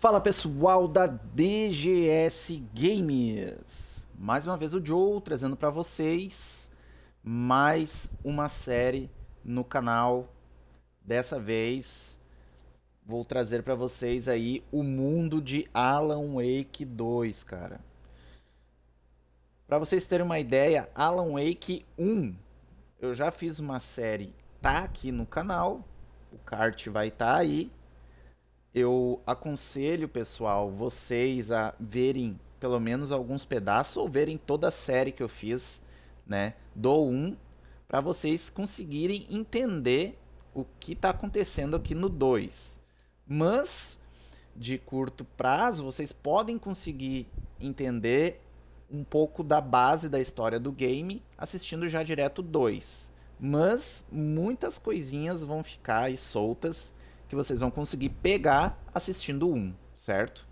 Fala pessoal da DGS Games, mais uma vez o Joe trazendo para vocês mais uma série no canal. Dessa vez vou trazer para vocês aí o mundo de Alan Wake 2, cara. Para vocês terem uma ideia, Alan Wake 1, eu já fiz uma série, tá aqui no canal, o kart vai estar aí. Eu aconselho, pessoal, vocês a verem pelo menos alguns pedaços ou verem toda a série que eu fiz, né, do 1, para vocês conseguirem entender o que está acontecendo aqui no 2. Mas, de curto prazo, vocês podem conseguir entender um pouco da base da história do game assistindo já direto o 2. Mas muitas coisinhas vão ficar aí soltas que vocês vão conseguir pegar assistindo o 1, certo?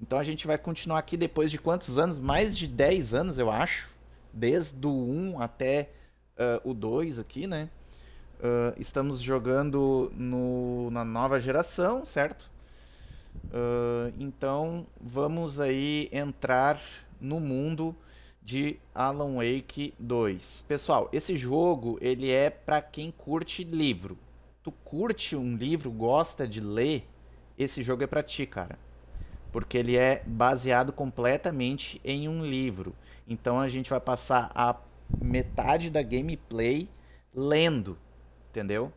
Então a gente vai continuar aqui depois de quantos anos? Mais de 10 anos, eu acho. Desde o 1 até o 2 aqui, né? Estamos jogando na nova geração, certo? Então vamos aí entrar no mundo de Alan Wake 2. Pessoal, esse jogo ele é para quem curte livro. Tu curte um livro, gosta de ler, esse jogo é pra ti, cara. Porque ele é baseado completamente em um livro. Então a gente vai passar a metade da gameplay lendo, entendeu?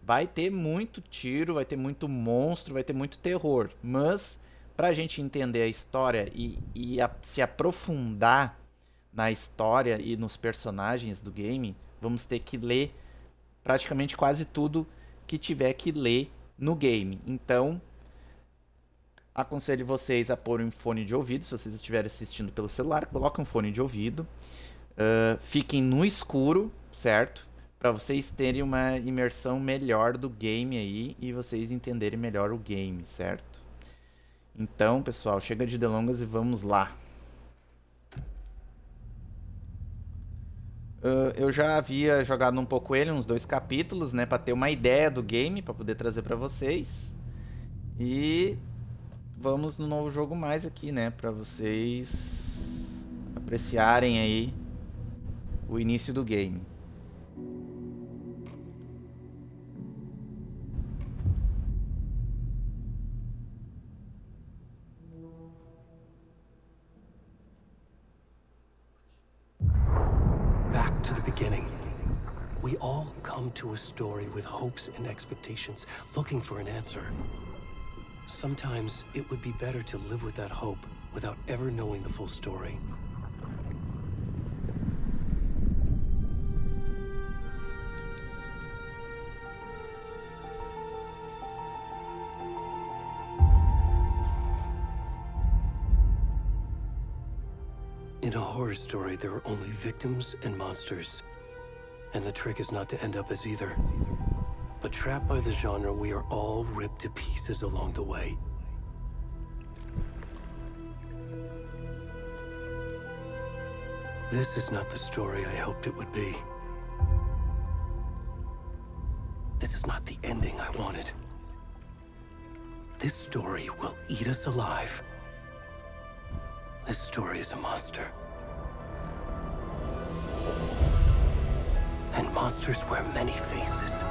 Vai ter muito tiro, vai ter muito monstro, vai ter muito terror. Mas pra gente entender a história e se aprofundar na história e nos personagens do game, vamos ter que ler praticamente quase tudo que tiver que ler no game. Então, aconselho vocês a pôr um fone de ouvido. Se vocês estiverem assistindo pelo celular, coloquem um fone de ouvido. Fiquem no escuro, certo? Para vocês terem uma imersão melhor do game aí e vocês entenderem melhor o game, certo? Então, pessoal, chega de delongas e vamos lá. Eu já havia jogado um pouco ele, uns 2 capítulos, né, para ter uma ideia do game, para poder trazer para vocês. E vamos no novo jogo mais aqui, né, para vocês apreciarem aí o início do game. We all come to a story with hopes and expectations, looking for an answer. Sometimes it would be better to live with that hope without ever knowing the full story. In a horror story, there are only victims and monsters. And the trick is not to end up as either. But trapped by the genre, we are all ripped to pieces along the way. This is not the story I hoped it would be. This is not the ending I wanted. This story will eat us alive. This story is a monster. And monsters wear many faces.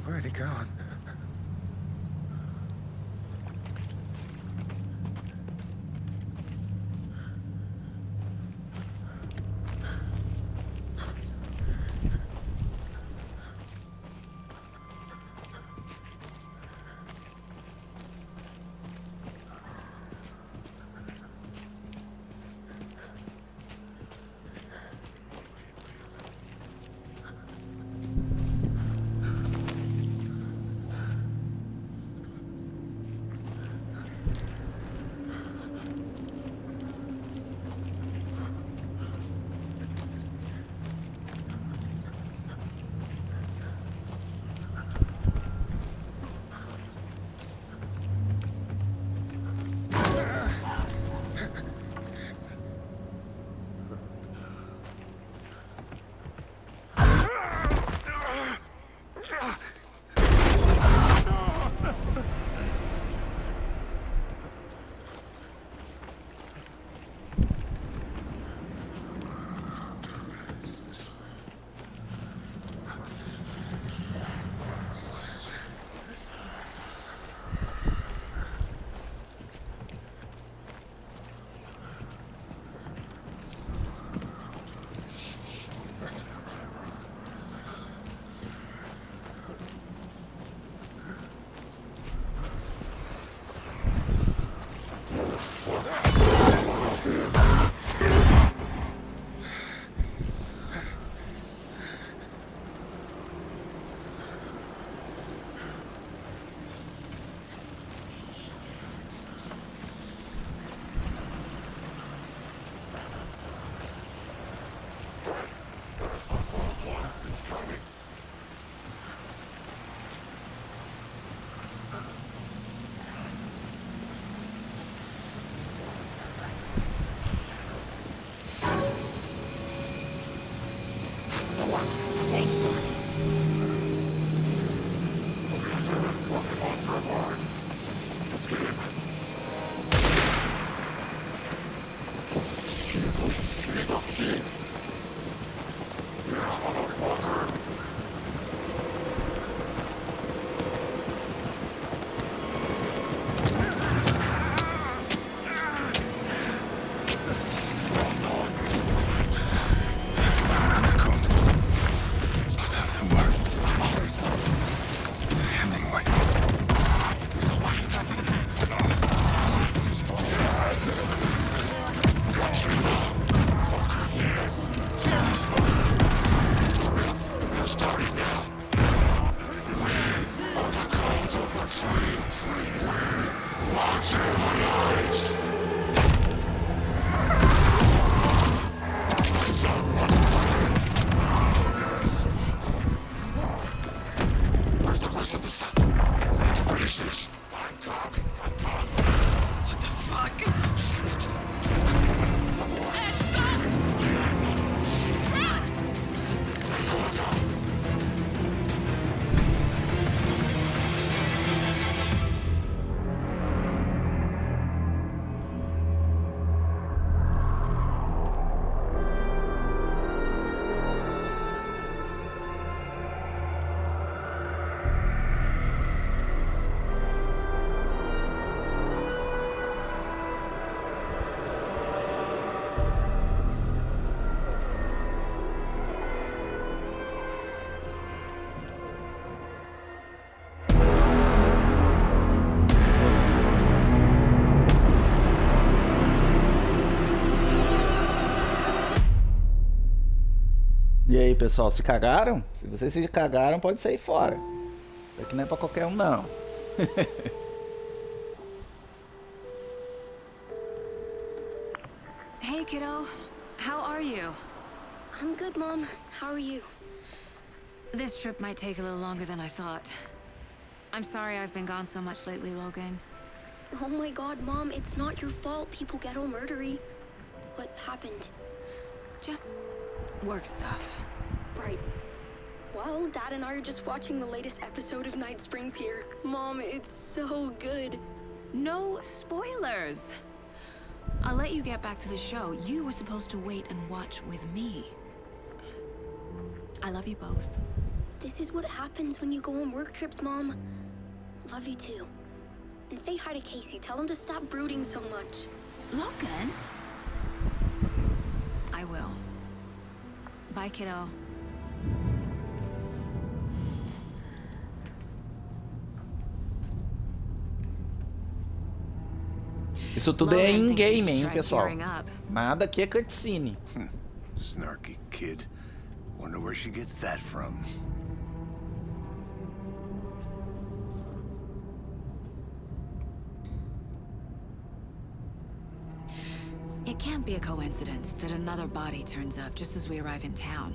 already gone. E aí, pessoal, se cagaram? Se vocês se cagaram, pode sair fora. Isso aqui não é pra qualquer um, não. Hey, kiddo. How are you? I'm good, Mom. How are you? This trip might take a little longer than I thought. I'm sorry I've been gone so much lately, Logan. Oh my god, Mom, it's not your fault people get all murdery. What happened? Just work stuff. Right. Well, Dad and I are just watching the latest episode of Night Springs here. Mom, it's so good. No spoilers! I'll let you get back to the show. You were supposed to wait and watch with me. I love you both. This is what happens when you go on work trips, Mom. Love you too. And say hi to Casey. Tell him to stop brooding so much. Logan? I will. Bye, kiddo. Isso tudo é Logan thinks you in-game, should hein, try pessoal? gearing up. Nada aqui é cutscene. Snarky kid. Wonder where she gets that from. It can't be a coincidence that another body turns up just as we arrive in town.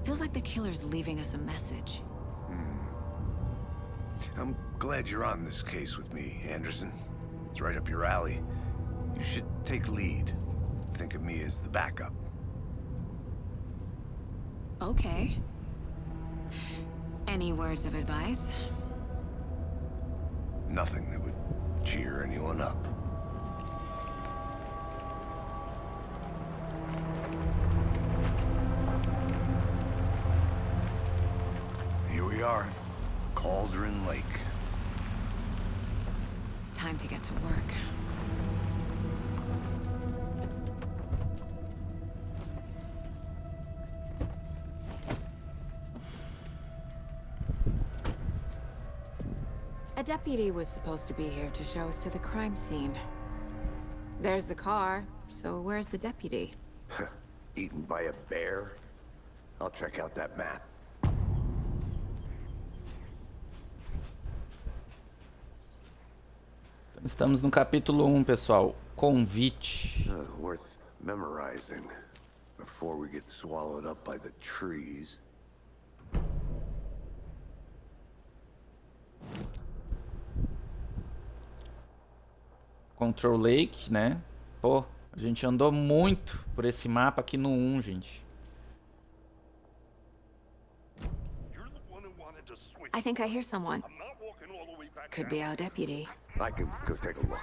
Feels like the killer's leaving us a message. I'm glad you're on this case with me, Anderson. It's right up your alley. You should take lead. Think of me as the backup. Okay. Any words of advice? Nothing that would cheer anyone up. Here we are. Cauldron Lake. Time to get to work. A deputy was supposed to be here to show us to the crime scene. There's the car, so where's the deputy? Eaten by a bear? I'll check out that map. Estamos no capítulo 1, pessoal. Convite. Worth memorizing before we get swallowed up by the trees. Control Lake, né? Pô, a gente andou muito por esse mapa aqui no 1, gente. I think I hear someone. Could be our deputy. I can go take a look.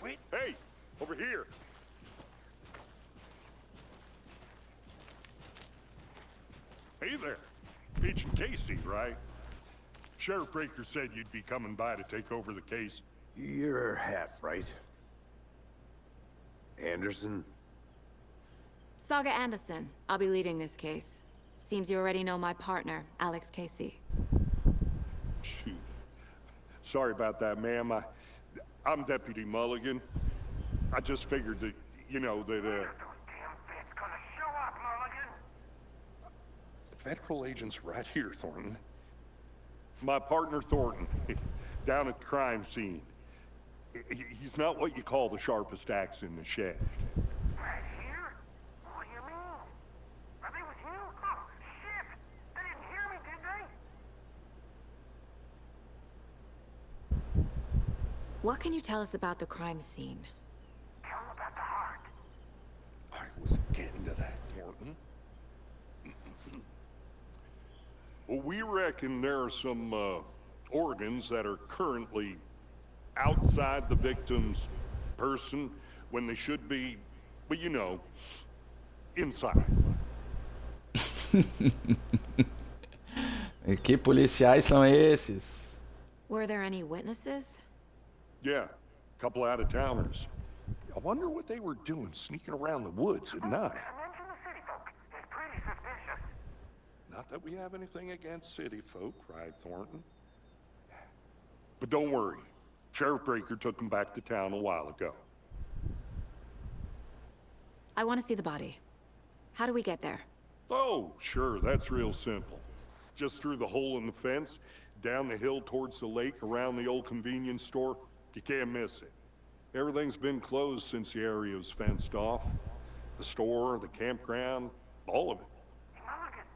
Wait. Hey, over here. Hey there. Agent Casey, right? Sheriff Breaker said you'd be coming by to take over the case. You're half right. Anderson? Saga Anderson. I'll be leading this case. Seems you already know my partner, Alex Casey. Shoot. Sorry about that, ma'am. I'm Deputy Mulligan. I just figured that, you know, that, Federal agents right here, Thornton. My partner, Thornton, down at the crime scene. He's not what you call the sharpest axe in the shed. Right here? What do you mean? Are they with you? Oh, shit! They didn't hear me, did they? What can you tell us about the crime scene? Tell them about the heart. I was getting to that, Thornton. Well, we reckon there are some organs that are currently outside the victim's person when they should be, well, you know, inside. Que policiais são esses? Were there any witnesses? Yeah, a couple out-of-towners. I wonder what they were doing sneaking around the woods at night. Mention the city folk. It's pretty suspicious. Not that we have anything against city folk, right, Thornton? But don't worry. Sheriff Breaker took them back to town a while ago. I want to see the body. How do we get there? Oh, sure, that's real simple. Just through the hole in the fence, down the hill towards the lake, around the old convenience store. You can't miss it. Everything's been closed since the area was fenced off. The store, the campground, all of it. Mulligan,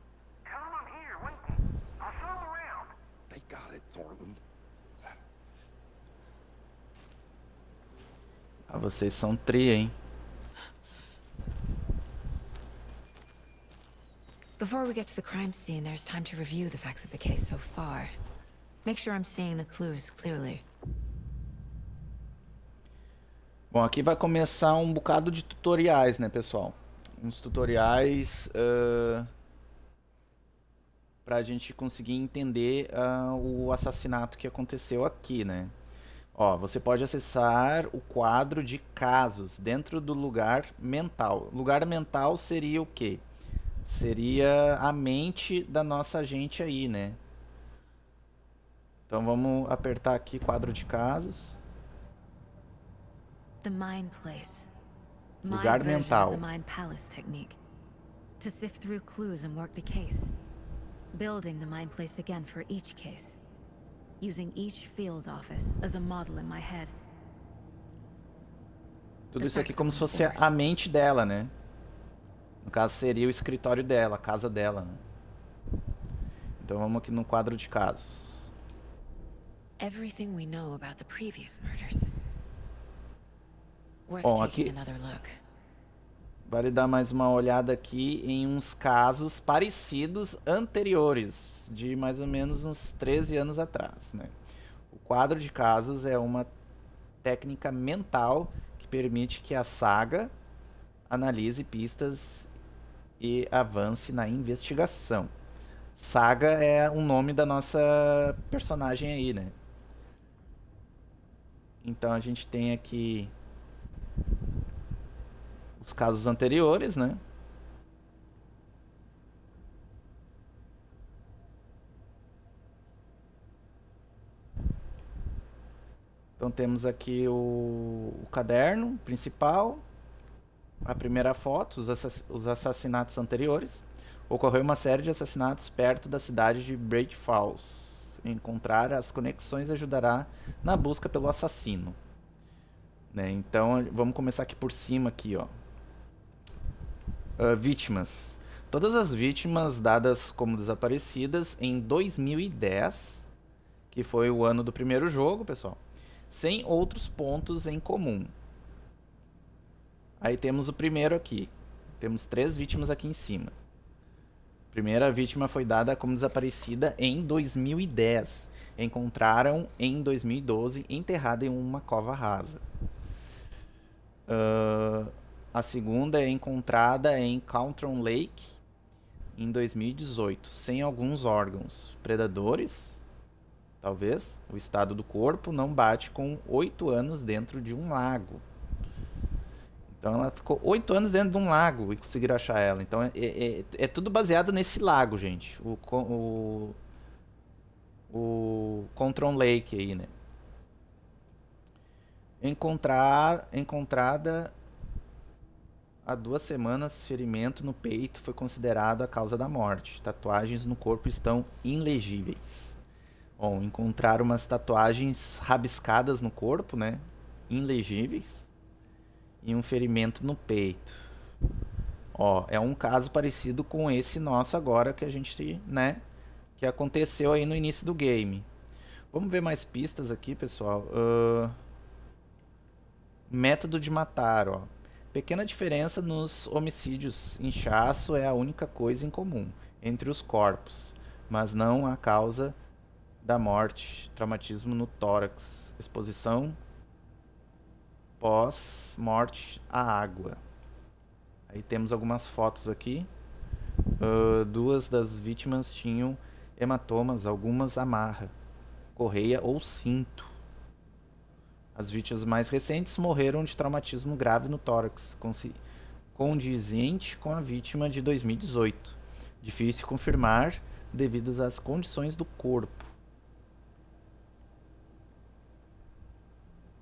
tell them I'm here, waiting. I'll show them around. They got it, Thornton. Ah, vocês são tri, hein? Before we get to the crime scene, there's time to review the facts of the case so far. Make sure I'm seeing the clues clearly. Bom, aqui vai começar um bocado de tutoriais, né, pessoal? Uns tutoriais pra gente conseguir entender o assassinato que aconteceu aqui, né? Ó, você pode acessar o quadro de casos dentro do lugar mental. Lugar mental seria o quê? Seria a mente da nossa gente aí, né? Então vamos apertar aqui quadro de casos. The Mind Place. My Lugar version of the mental. Mind Palace technique. To sift through clues and work the case. Building the Mind Place again for each case. Using each field office as a model in my head. Tudo isso aqui como se fosse a mente dela, né? No caso seria o escritório dela, a casa dela, né? Então vamos aqui no quadro de casos. Everything we know about the previous murders. Worth Bom, taking aqui another look. vale dar mais uma olhada aqui em uns casos parecidos anteriores, de mais ou menos uns 13 anos atrás, né? O quadro de casos é uma técnica mental que permite que a saga analise pistas e avance na investigação. Saga é o nome da nossa personagem aí, né? Então a gente tem aqui os casos anteriores, né? Então temos aqui o caderno principal, a primeira foto, os assassinatos anteriores. Ocorreu uma série de assassinatos perto da cidade de Great Falls. Encontrar as conexões ajudará na busca pelo assassino. Né? Então vamos começar aqui por cima aqui, ó. Vítimas. Todas as vítimas dadas como desaparecidas em 2010, que foi o ano do primeiro jogo, pessoal, sem outros pontos em comum. Aí temos o primeiro aqui. Temos 3 vítimas aqui em cima. A primeira vítima foi dada como desaparecida em 2010. Encontraram em 2012 enterrada em uma cova rasa. A segunda é encontrada em Countron Lake em 2018, sem alguns órgãos. Predadores, talvez. O estado do corpo não bate com 8 anos dentro de um lago. Então ela ficou 8 anos dentro de um lago e conseguiram achar ela. Então é tudo baseado nesse lago, gente. O Countron Lake aí, né? Encontrada há 2 semanas, ferimento no peito foi considerado a causa da morte. Tatuagens no corpo estão ilegíveis. Bom, encontraram umas tatuagens rabiscadas no corpo, né? Ilegíveis. E um ferimento no peito. Ó, é um caso parecido com esse nosso agora que a gente, né? Que aconteceu aí no início do game. Vamos ver mais pistas aqui, pessoal. Método de matar, ó. Pequena diferença nos homicídios. Inchaço é a única coisa em comum entre os corpos, mas não a causa da morte. Traumatismo no tórax. Exposição pós-morte à água. Aí temos algumas fotos aqui. 2 das vítimas tinham hematomas, algumas amarra, correia ou cinto. As vítimas mais recentes morreram de traumatismo grave no tórax, condizente com a vítima de 2018. Difícil confirmar devido às condições do corpo.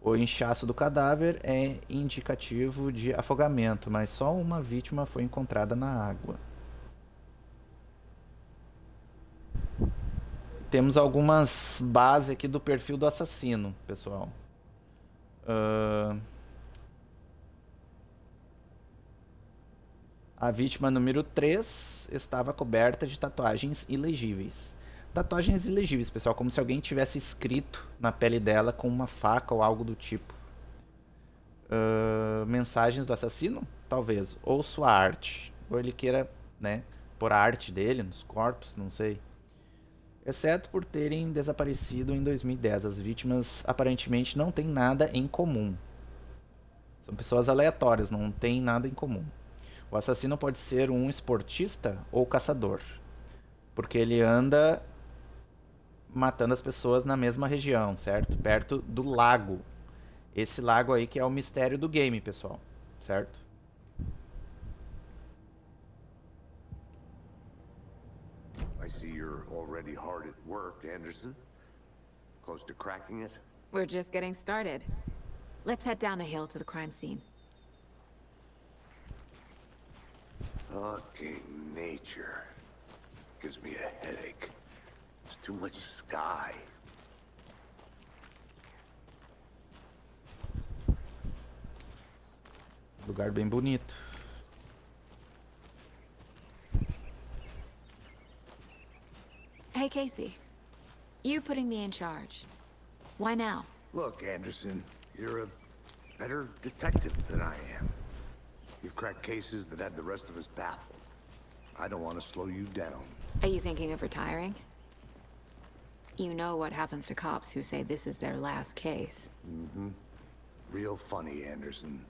O inchaço do cadáver é indicativo de afogamento, mas só uma vítima foi encontrada na água. Temos algumas bases aqui do perfil do assassino, pessoal. A vítima número 3 estava coberta de tatuagens ilegíveis. Tatuagens ilegíveis, pessoal, como se alguém tivesse escrito na pele dela com uma faca ou algo do tipo. Mensagens do assassino? Talvez. Ou sua arte. Ou ele queira, né, pôr a arte dele nos corpos, não sei. Exceto por terem desaparecido em 2010. As vítimas aparentemente não têm nada em comum. São pessoas aleatórias, não tem nada em comum. O assassino pode ser um esportista ou caçador, porque ele anda matando as pessoas na mesma região, certo? Perto do lago. Esse lago aí que é o mistério do game, pessoal, certo? I see you're already hard at work, Anderson. Close to cracking it? We're just getting started. Let's head down the hill to the crime scene. Fucking nature. Gives me a headache. There's too much sky. Lugar bem bonito. Hey, Casey. You putting me in charge. Why now? Look, Anderson, you're a better detective than I am. You've cracked cases that had the rest of us baffled. I don't want to slow you down. Are you thinking of retiring? You know what happens to cops who say this is their last case. Mm-hmm. Real funny, Anderson.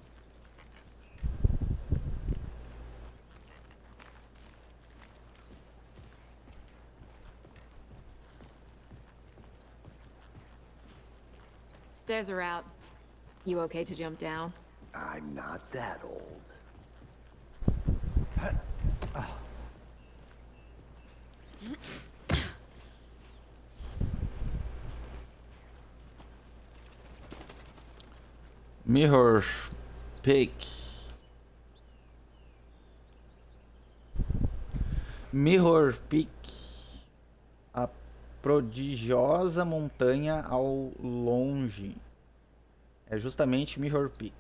Stairs are out. You okay to jump down? I'm not that old. Mirror Peak. Mirror Peak. A prodigiosa montanha ao longe. É justamente Mirror Peak.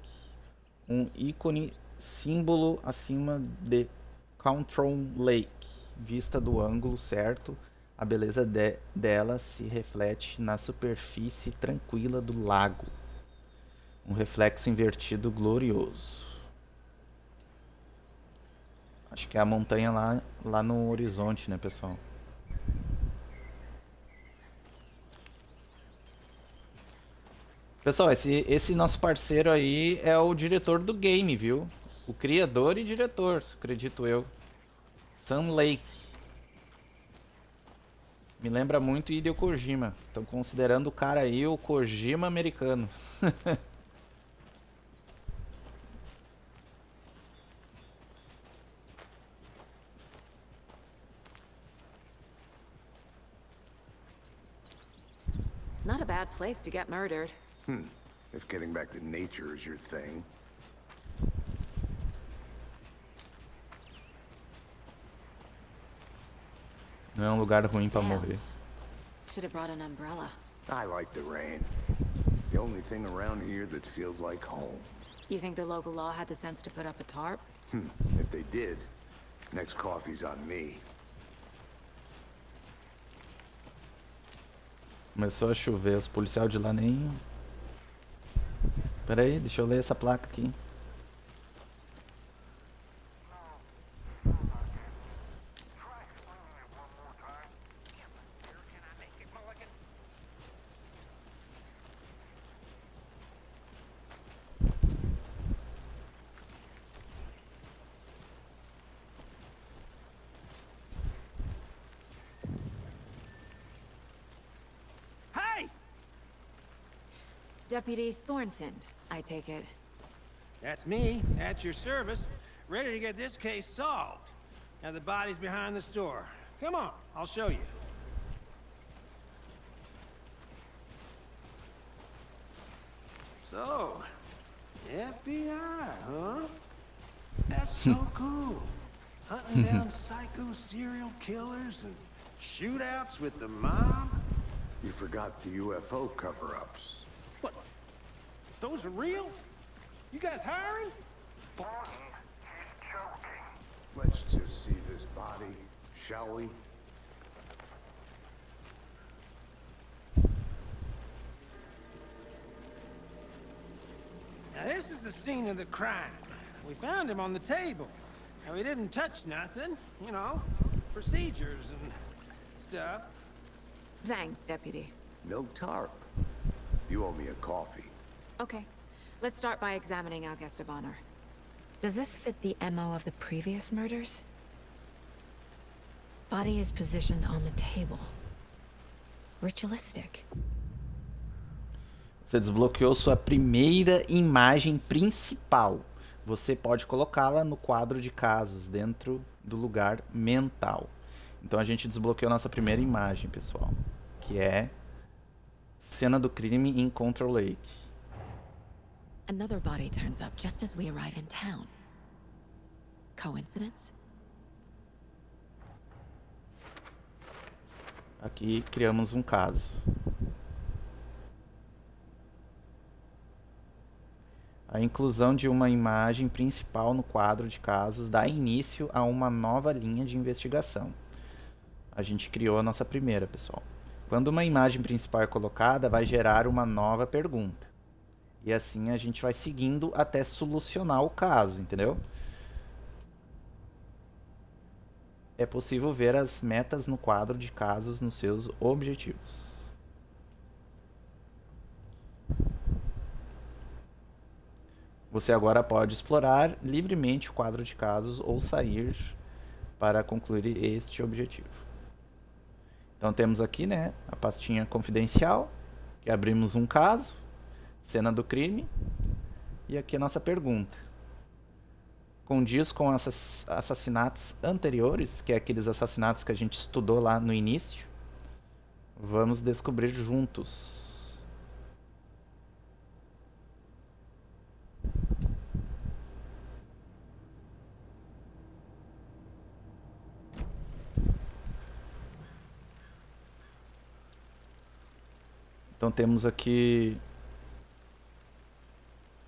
Um ícone símbolo acima de Control Lake. Vista do ângulo certo, a beleza dela se reflete na superfície tranquila do lago. Um reflexo invertido glorioso. Acho que é a montanha lá no horizonte, né, pessoal? Pessoal, esse nosso parceiro aí é o diretor do game, viu? O criador e diretor, acredito eu. Sam Lake. Me lembra muito Hideo Kojima. Estão considerando o cara aí o Kojima americano. Not a bad place to get murdered. If getting back to nature is your thing. Não é um lugar ruim pra Damn. morrer. Should have brought an umbrella. I like the rain. The only thing around here that feels like home. You think the local law had the sense to put up a tarp? If they did, next coffee's on me. Começou a chover, os policiais de lá nem... Pera aí, deixa eu ler essa placa aqui. Hey! Deputy Thornton, I take it. That's me, at your service, ready to get this case solved. Now the body's behind the store. Come on, I'll show you. So, FBI, huh? That's so cool. Hunting down psycho serial killers and shootouts with the mob. You forgot the UFO cover-ups. What? Those are real? You guys hiring? Thornton, he's joking. Let's just see this body, shall we? Now this is the scene of the crime. We found him on the table. Now he didn't touch nothing, you know, procedures and stuff. Thanks, Deputy. No tarp. You owe me a coffee. Okay. Let's start by examining our guest of honor. Does this fit the MO of the previous murders? Body is positioned on the table. Ritualistic. Você desbloqueou sua primeira imagem principal. Você pode colocá-la no quadro de casos, dentro do lugar mental. Então a gente desbloqueou nossa primeira imagem, pessoal. Que é cena do crime em Control Lake. Another body turns up just as we arrive in town. Coincidence? Aqui criamos um caso. A inclusão de uma imagem principal no quadro de casos dá início a uma nova linha de investigação. A gente criou a nossa primeira, pessoal. Quando uma imagem principal é colocada, vai gerar uma nova pergunta. E assim a gente vai seguindo até solucionar o caso, entendeu? É possível ver as metas no quadro de casos nos seus objetivos. Você agora pode explorar livremente o quadro de casos ou sair para concluir este objetivo. Então temos aqui, né, a pastinha confidencial, que abrimos um caso, cena do crime, e aqui a nossa pergunta. Condiz com assassinatos anteriores, que é aqueles assassinatos que a gente estudou lá no início? Vamos descobrir juntos. Então temos aqui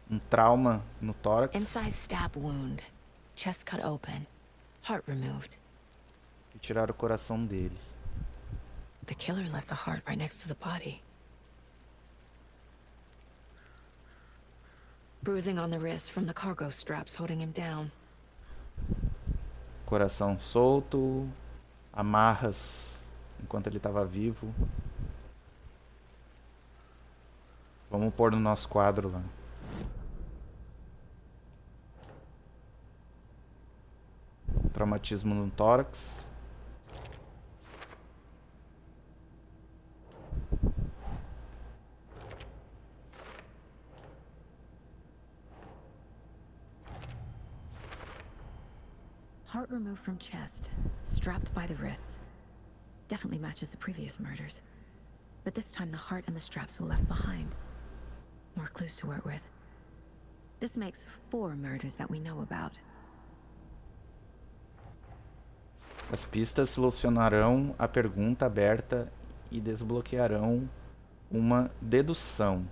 um trauma no tórax. Inside stab wound. Chest cut open. Heart removed. E tirar o coração dele. The killer left the heart right next to the body. Bruising on the wrist from the cargo straps holding him down. Coração solto, amarras enquanto ele estava vivo. Vamos pôr no nosso quadro lá. Traumatismo no tórax. Heart removed from chest, strapped by the wrists. Definitely matches the previous murders. But this time the heart and the straps were left behind. More clues to work with. This makes 4 murders that we know about. As pistas solucionarão a pergunta aberta e desbloquearão uma dedução.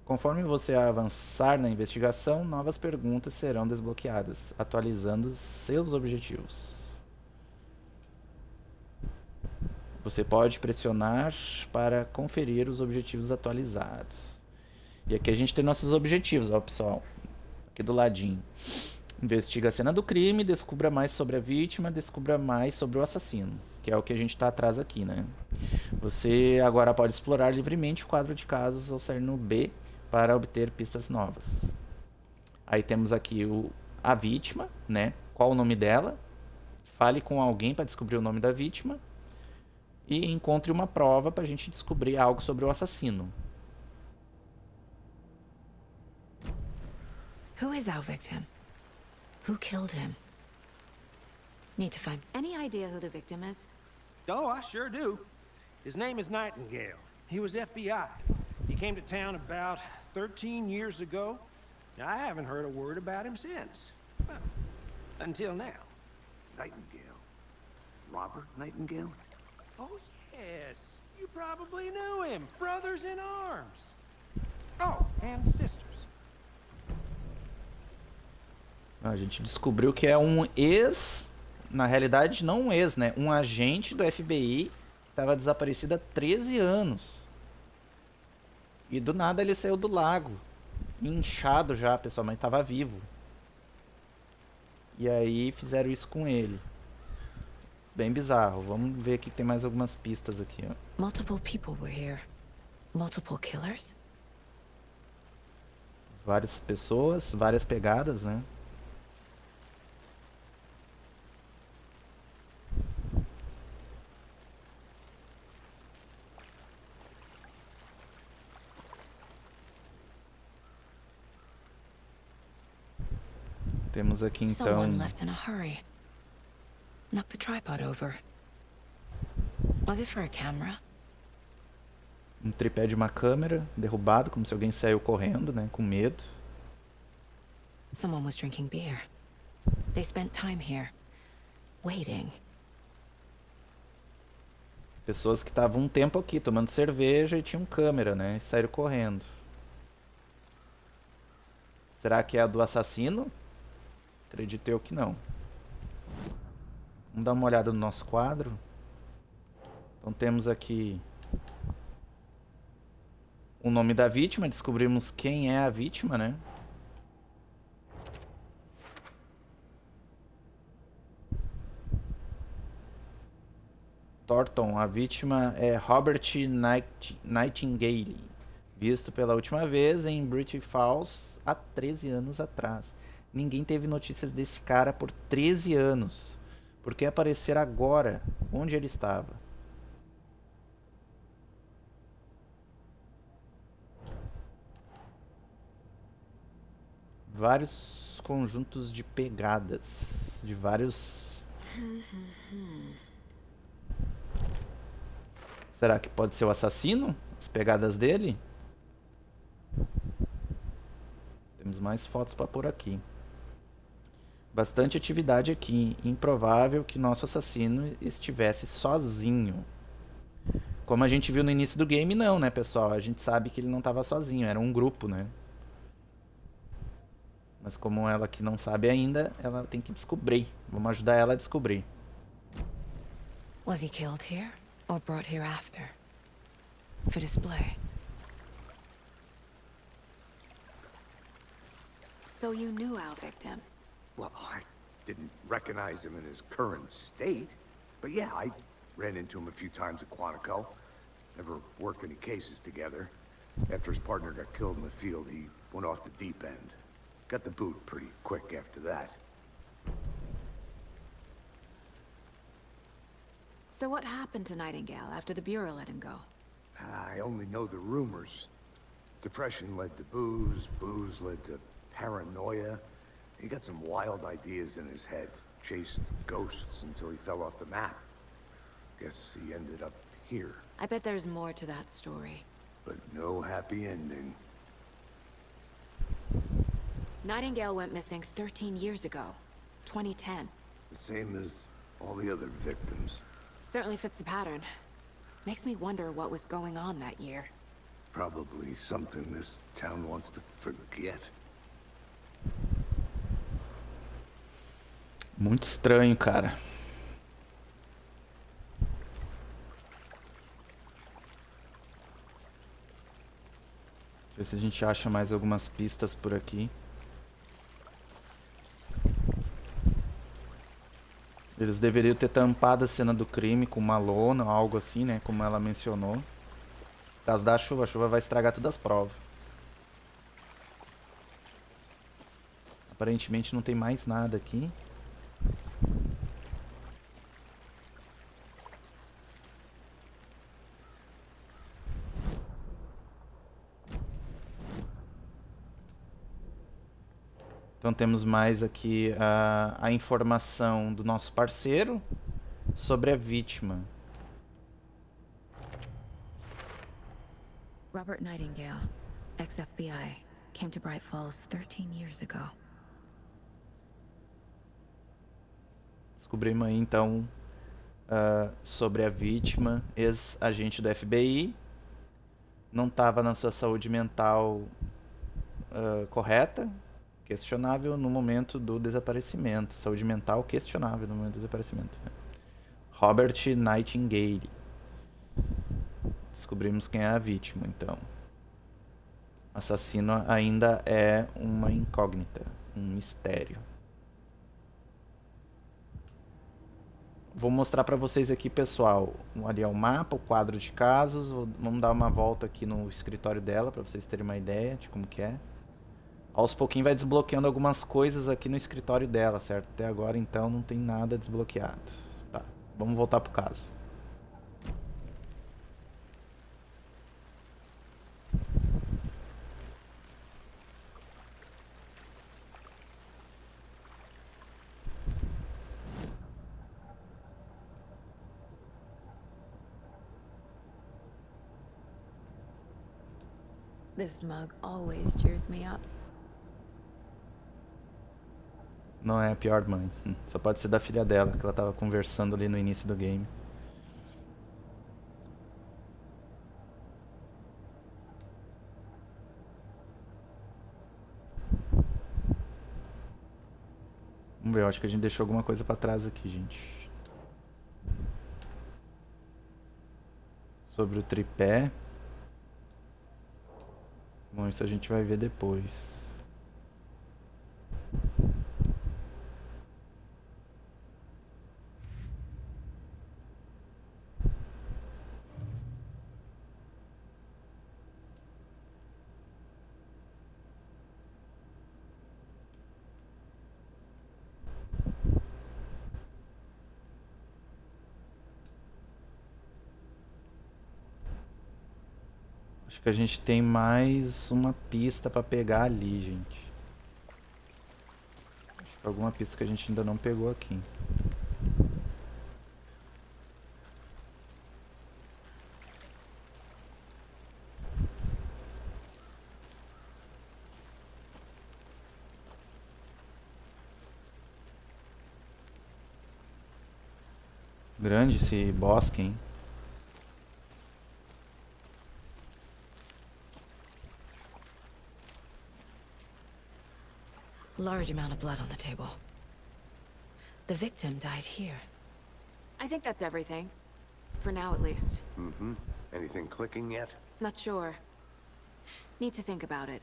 Conforme você avançar na investigação, novas perguntas serão desbloqueadas, atualizando seus objetivos. Você pode pressionar para conferir os objetivos atualizados. E aqui a gente tem nossos objetivos, ó, pessoal. Aqui do ladinho. Investiga a cena do crime, descubra mais sobre a vítima, descubra mais sobre o assassino. Que é o que a gente está atrás aqui, né? Você agora pode explorar livremente o quadro de casos ao sair no B para obter pistas novas. Aí temos aqui a vítima, né? Qual o nome dela? Fale com alguém para descobrir o nome da vítima. E encontre uma prova para a gente descobrir algo sobre o assassino. Who is our victim? Who killed him? Need to find any idea who the victim is? Oh, I sure do. His name is Nightingale. He was FBI. He came to town about 13 years ago. I haven't heard a word about him since. Well, until now. Nightingale. Robert Nightingale? Oh, yes. You probably knew him. Brothers in arms. Oh, and sisters. A gente descobriu que é um ex, na realidade não um ex, né? Um agente do FBI que estava desaparecido há 13 anos. E do nada ele saiu do lago, inchado já, pessoal, mas estava vivo. E aí fizeram isso com ele. Bem bizarro. Vamos ver aqui que tem mais algumas pistas aqui, ó. Multiple people were here. Multiple killers? Várias pessoas, várias pegadas, né? Temos aqui então Someone left in a hurry. Knocked the tripod over. Was it for a camera? um tripé de uma câmera derrubado, como se alguém saiu correndo, né? Com medo. Someone was drinking beer. They spent time here, waiting. Pessoas que estavam um tempo aqui tomando cerveja e tinham câmera, né? E saíram correndo. Será que é a do assassino? Acredito eu que não. Vamos dar uma olhada no nosso quadro. Então temos aqui o nome da vítima. Descobrimos quem é a vítima, né? Thornton, a vítima é Robert Nightingale, visto pela última vez em British Falls há 13 anos atrás. Ninguém teve notícias desse cara por 13 anos. Por que aparecer agora? Onde ele estava? Vários conjuntos de pegadas, de vários... Será que pode ser o assassino? As pegadas dele? Temos mais fotos para pôr aqui. Bastante atividade aqui. Improvável que nosso assassino estivesse sozinho. Como a gente viu no início do game, não, né, pessoal? A gente sabe que ele não estava sozinho, era um grupo, né? Mas como ela que não sabe ainda, ela tem que descobrir. Vamos ajudar ela a descobrir. Was he killed here or brought here after? For display. So you knew our victim? Well, I didn't recognize him in his current state. But yeah, I ran into him a few times at Quantico. Never worked any cases together. After his partner got killed in the field, he went off the deep end. Got the boot pretty quick after that. So what happened to Nightingale after the Bureau let him go? I only know the rumors. Depression led to booze, booze led to paranoia. He got some wild ideas in his head, chased ghosts until he fell off the map. Guess he ended up here, I bet there's more to that story. but no happy ending. Nightingale went missing 13 years ago, 2010. The same as all the other victims. Certainly fits the pattern. Makes me wonder what was going on that year. Probably something this town wants to forget. Muito estranho, cara. Deixa eu ver se a gente acha mais algumas pistas por aqui. Eles deveriam ter tampado a cena do crime com uma lona ou algo assim, né? Como ela mencionou. Por causa da chuva, a chuva vai estragar todas as provas. Aparentemente não tem mais nada aqui. Então temos mais aqui a informação do nosso parceiro sobre a vítima. Robert Nightingale, ex-FBI, came to Bright Falls 13 years ago. Descobrimos aí então sobre a vítima, ex-agente do FBI. Não estava na sua saúde mental correta. Questionável no momento do desaparecimento. Saúde mental questionável no momento do desaparecimento. Né? Robert Nightingale. Descobrimos quem é a vítima, então. Assassino ainda é uma incógnita, um mistério. Vou mostrar para vocês aqui, pessoal. Ali é o mapa, o quadro de casos. Vamos dar uma volta aqui no escritório dela para vocês terem uma ideia de como que é. Aos pouquinhos vai desbloqueando algumas coisas aqui no escritório dela, certo? Até agora, então, não tem nada desbloqueado. Tá, vamos voltar pro caso. This mug always cheers me up. Não é a pior mãe. Só pode ser da filha dela, que ela tava conversando ali no início do game. Vamos ver, eu acho que a gente deixou alguma coisa pra trás aqui, gente. Sobre o tripé. Bom, isso a gente vai ver depois. Acho que a gente tem mais uma pista pra pegar ali, gente. Acho que alguma pista que a gente ainda não pegou aqui. Grande esse bosque, hein? Large amount of blood on the table. The victim died here. I think that's everything. For now, at least. Mm-hmm. Anything clicking yet? Not sure. Need to think about it.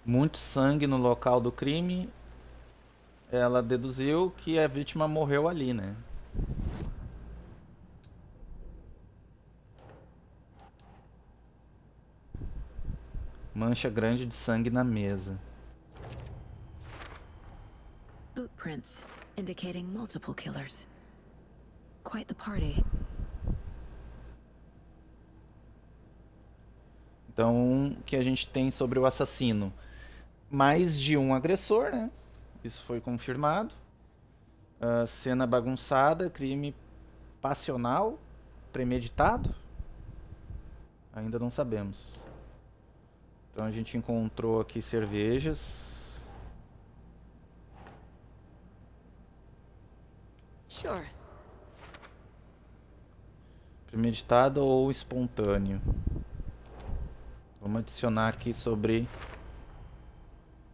Muito sangue no local do crime. Ela deduziu que a vítima morreu ali, né? Mancha grande de sangue na mesa. Boot prints indicating multiple killers. Quite the party. Então, o que a gente tem sobre o assassino? Mais de um agressor, né? Isso foi confirmado. Cena bagunçada, crime passional, premeditado? Ainda não sabemos. Então a gente encontrou aqui cervejas. Sure. Premeditado ou espontâneo? Vamos adicionar aqui sobre...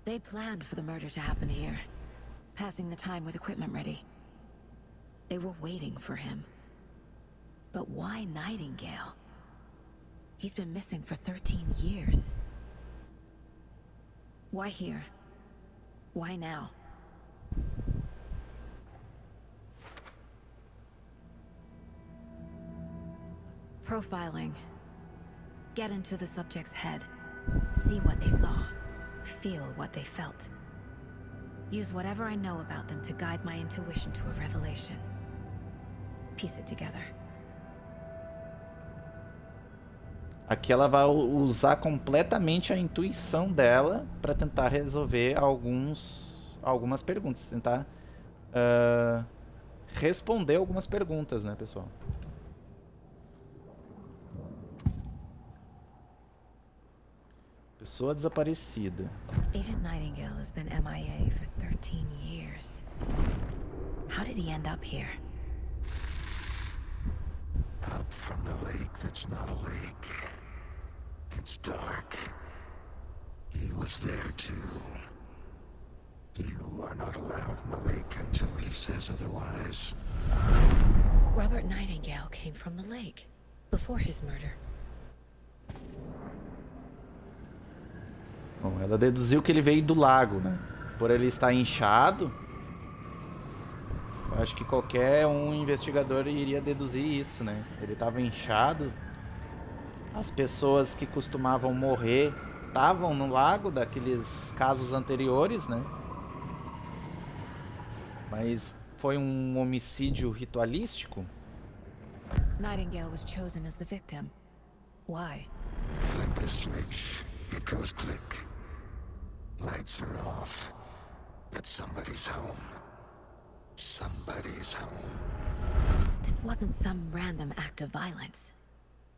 They planned for the murder to happen here, passing the time with equipment ready. They were waiting for him. But why Nightingale? He's been missing for 13 years. Why here? Why now? Profiling. Get into the subject's head. See what they saw. Feel what they felt. Use whatever I know about them to guide my intuition to a revelation. Piece it together. Aqui ela vai usar completamente a intuição dela para tentar resolver algumas perguntas. Tentar responder algumas perguntas, né, pessoal? Pessoa desaparecida. Agent Nightingale has been MIA for 13 years. How did he end up here? Up from the lake that's not a lake. It's dark. He was there too. You are not allowed in the lake until he says otherwise. Robert Nightingale came from the lake before his murder. Bom, ela deduziu que ele veio do lago, né? Por ele estar inchado, eu acho que qualquer investigador iria deduzir isso, né? Ele estava inchado As pessoas que costumavam morrer estavam no lago daqueles casos anteriores, né? Mas foi um homicídio ritualístico? Nightingale was chosen as the victim. Why? Flip the switch. It goes click. Lights are off. But somebody's home. Somebody's home. This wasn't some random act of violence.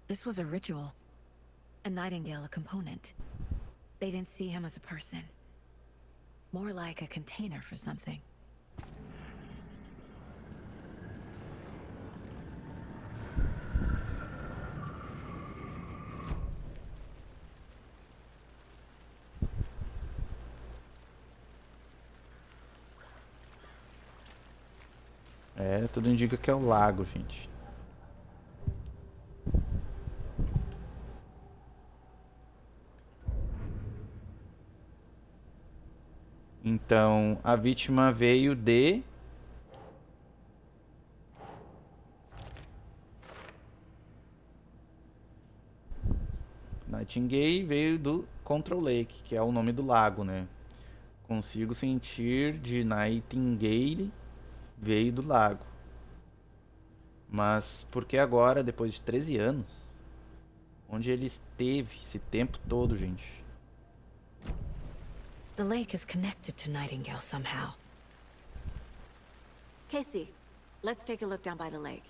This was a ritual. And Nightingale a component. They didn't see him as a person. More like a container for something. É, tudo indica que é o lago, gente. Então, a vítima veio de... Nightingale veio do Control Lake, que é o nome do lago, né? Consigo sentir de Nightingale veio do lago. Mas por que agora, depois de 13 anos? Onde ele esteve esse tempo todo, gente? The lake is connected to Nightingale somehow. Casey, let's take a look down by the lake.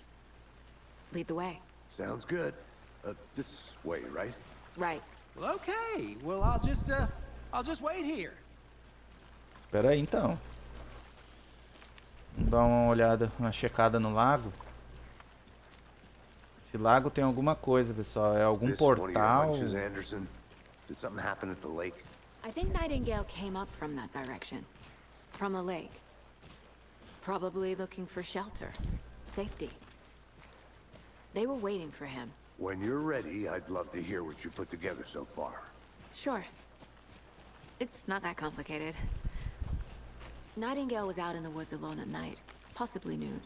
Lead the way. Sounds good. This way, right? Right. Well, okay. Well, I'll just wait here. Espera aí, então. Vamos dar uma olhada, uma checada no lago. Esse lago tem alguma coisa, pessoal. É algum This one of your portal. hunches, Anderson? Did something happen at the lake? I think Nightingale came up from that direction. From the lake. Probably looking for shelter. Safety. They were waiting for him. When you're ready, I'd love to hear what you put together so far. Sure. It's not that complicated. Nightingale was out in the woods alone at night, possibly nude.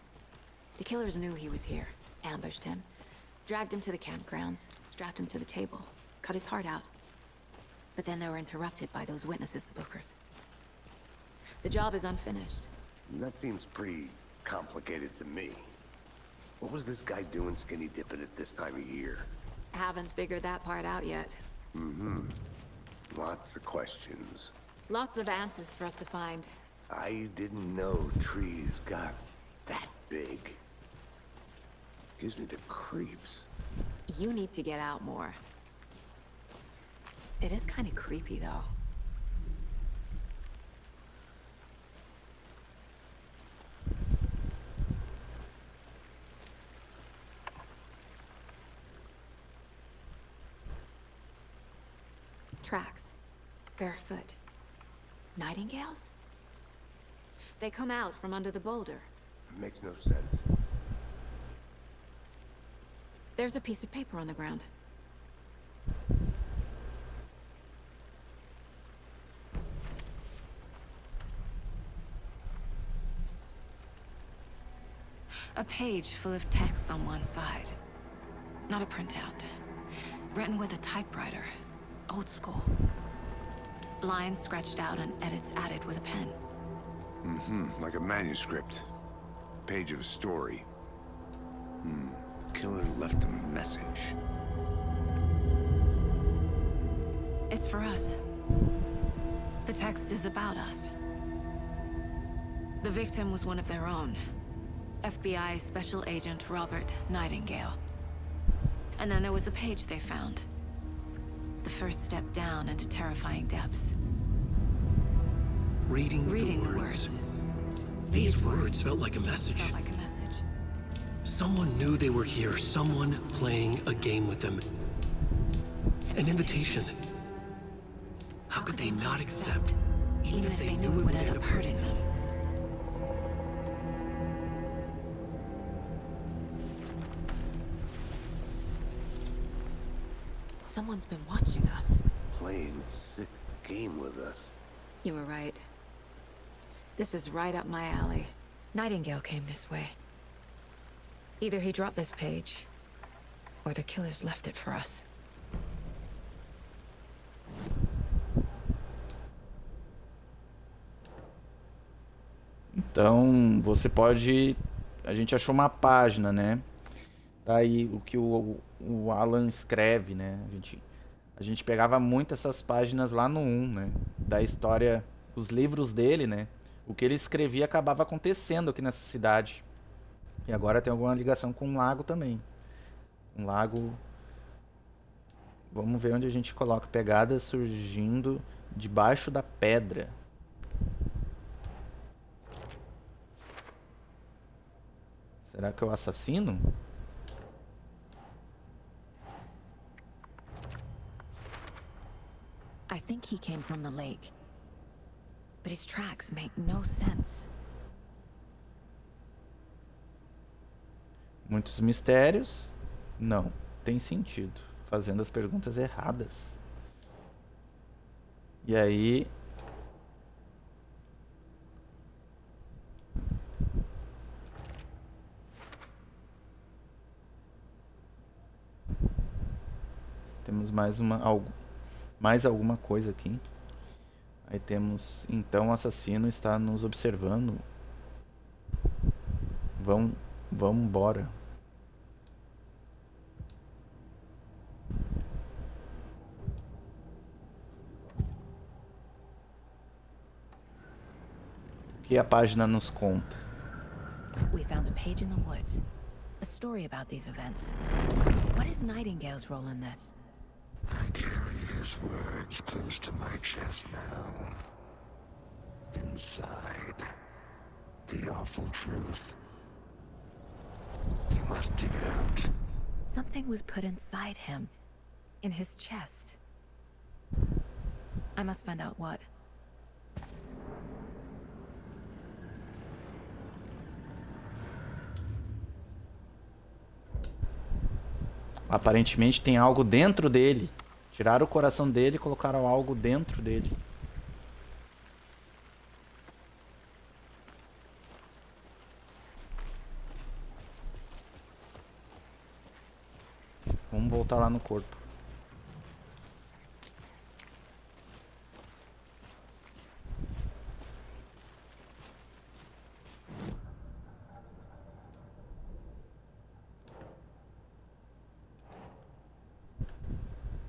The killers knew he was here, ambushed him, dragged him to the campgrounds, strapped him to the table, cut his heart out. But then they were interrupted by those witnesses, the Bookers. The job is unfinished. That seems pretty complicated to me. What was this guy doing skinny dipping at this time of year? Haven't figured that part out yet. Lots of questions. Lots of answers for us to find. I didn't know trees got that big. Gives me the creeps. You need to get out more. It is kind of creepy, though. Tracks. Barefoot. Nightingales? They come out from under the boulder. Makes no sense. There's a piece of paper on the ground. A page full of text on one side. Not a printout. Written with a typewriter. Old school. Lines scratched out and edits added with a pen. Like a manuscript. Page of a story. Killer left a message. It's for us. The text is about us. The victim was one of their own. FBI Special Agent Robert Nightingale. And then there was the page they found. The first step down into terrifying depths. Reading the words. These words felt like a message. Felt like a message. Someone knew they were here, someone playing a game with them. An invitation. How could they not accept, even if they knew it would end up hurting them? Someone's been watching us. Playing a sick game with us. You were right. This is right up my alley. Nightingale came this way. Either he dropped this page, or the killers left it for us. Então, você pode... A gente achou uma página, né? Tá aí o que o Alan escreve, né? A gente pegava muito essas páginas lá no 1, né? Da história, os livros dele, né? O que ele escrevia acabava acontecendo aqui nessa cidade. E agora tem alguma ligação com um lago também. Um lago... Vamos ver onde a gente coloca pegadas surgindo debaixo da pedra. Será que é o assassino? I think he came from the lake. But his tracks make no sense. Muitos mistérios? Não, tem sentido. Fazendo as perguntas erradas. E aí... Temos mais alguma coisa aqui. Aí temos... Então o assassino está nos observando. Vamos embora. O que a página nos conta? We found a page in the woods. A story about these events. What is Nightingale's role in this? I carry his words close to my chest now. Inside, the awful truth. You must dig it out. Something was put inside him. In his chest. I must find out what. Aparentemente tem algo dentro dele. Tiraram o coração dele e colocaram algo dentro dele. Vamos voltar lá no corpo.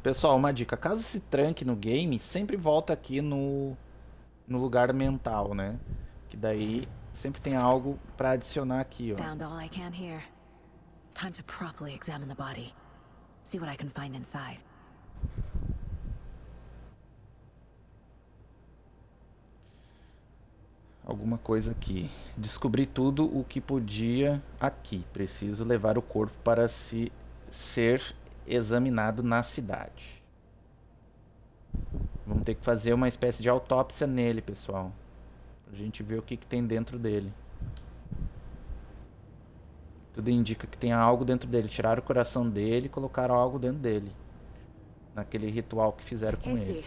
Pessoal, uma dica. Caso se tranque no game, sempre volta aqui no lugar mental, né? Que daí sempre tem algo pra adicionar aqui, ó. Found all I can here. Time to properly examine the body. See what I can find inside. Alguma coisa aqui. Descobri tudo o que podia aqui. Preciso levar o corpo para ser examinado na cidade. Vamos ter que fazer uma espécie de autópsia nele, pessoal. Pra gente ver o que tem dentro dele. Tudo indica que tem algo dentro dele. Tiraram o coração dele e colocaram algo dentro dele. Naquele ritual que fizeram com ele.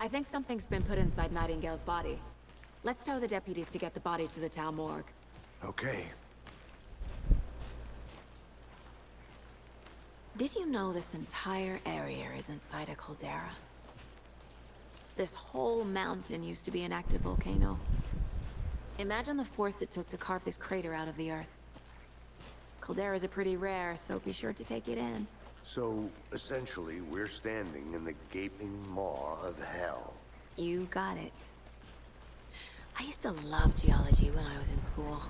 I think something's been put inside Nightingale's body. Let's tell the deputies to get the body to the town morgue. Okay. Did you know this entire area is inside a caldera? This whole mountain used to be an active volcano. Imagine the force it took to carve this crater out of the earth. Calderas are pretty rare, so be sure to take it in. So, essentially, we're standing in the gaping maw of hell. You got it. I used to love geology when I was in school.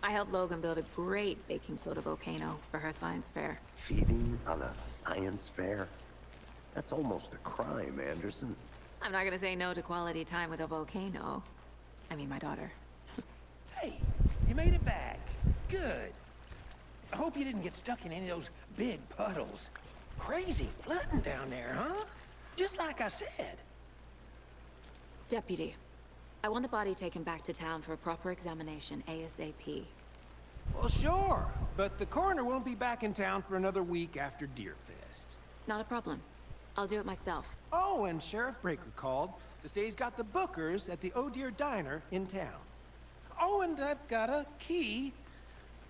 I helped Logan build a great baking soda volcano for her science fair. Cheating on a science fair? That's almost a crime, Anderson. I'm not gonna say no to quality time with a volcano. I mean, my daughter. Hey, you made it back. Good. I hope you didn't get stuck in any of those big puddles. Crazy flooding down there, huh? Just like I said. Deputy, I want the body taken back to town for a proper examination ASAP. Well, sure, but the coroner won't be back in town for another week after Deerfest. Not a problem. I'll do it myself. Oh, and Sheriff Breaker called to say he's got the bookers at the Oh Dear Diner in town. Oh, and I've got a key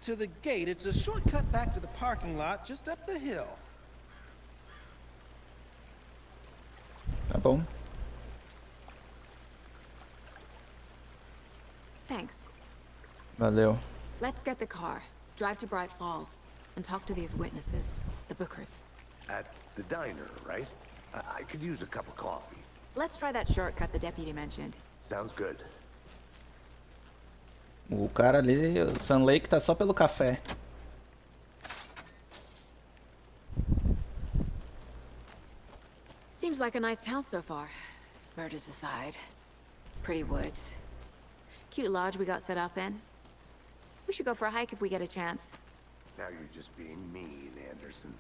to the gate. It's a shortcut back to the parking lot just up the hill. Tá bom. Thanks. Valeu. Let's get the car, drive to Bright Falls, and talk to these witnesses, the Bookers. At the diner, right? I could use a cup of coffee. Let's try that shortcut the deputy mentioned. Sounds good. O cara ali, o Sun Lake, tá só pelo café. Seems like a nice town so far. Murders aside. Pretty woods. Cute lodge we got set up in. We should go for a hike if we get a chance. Now you're just being mean, Anderson.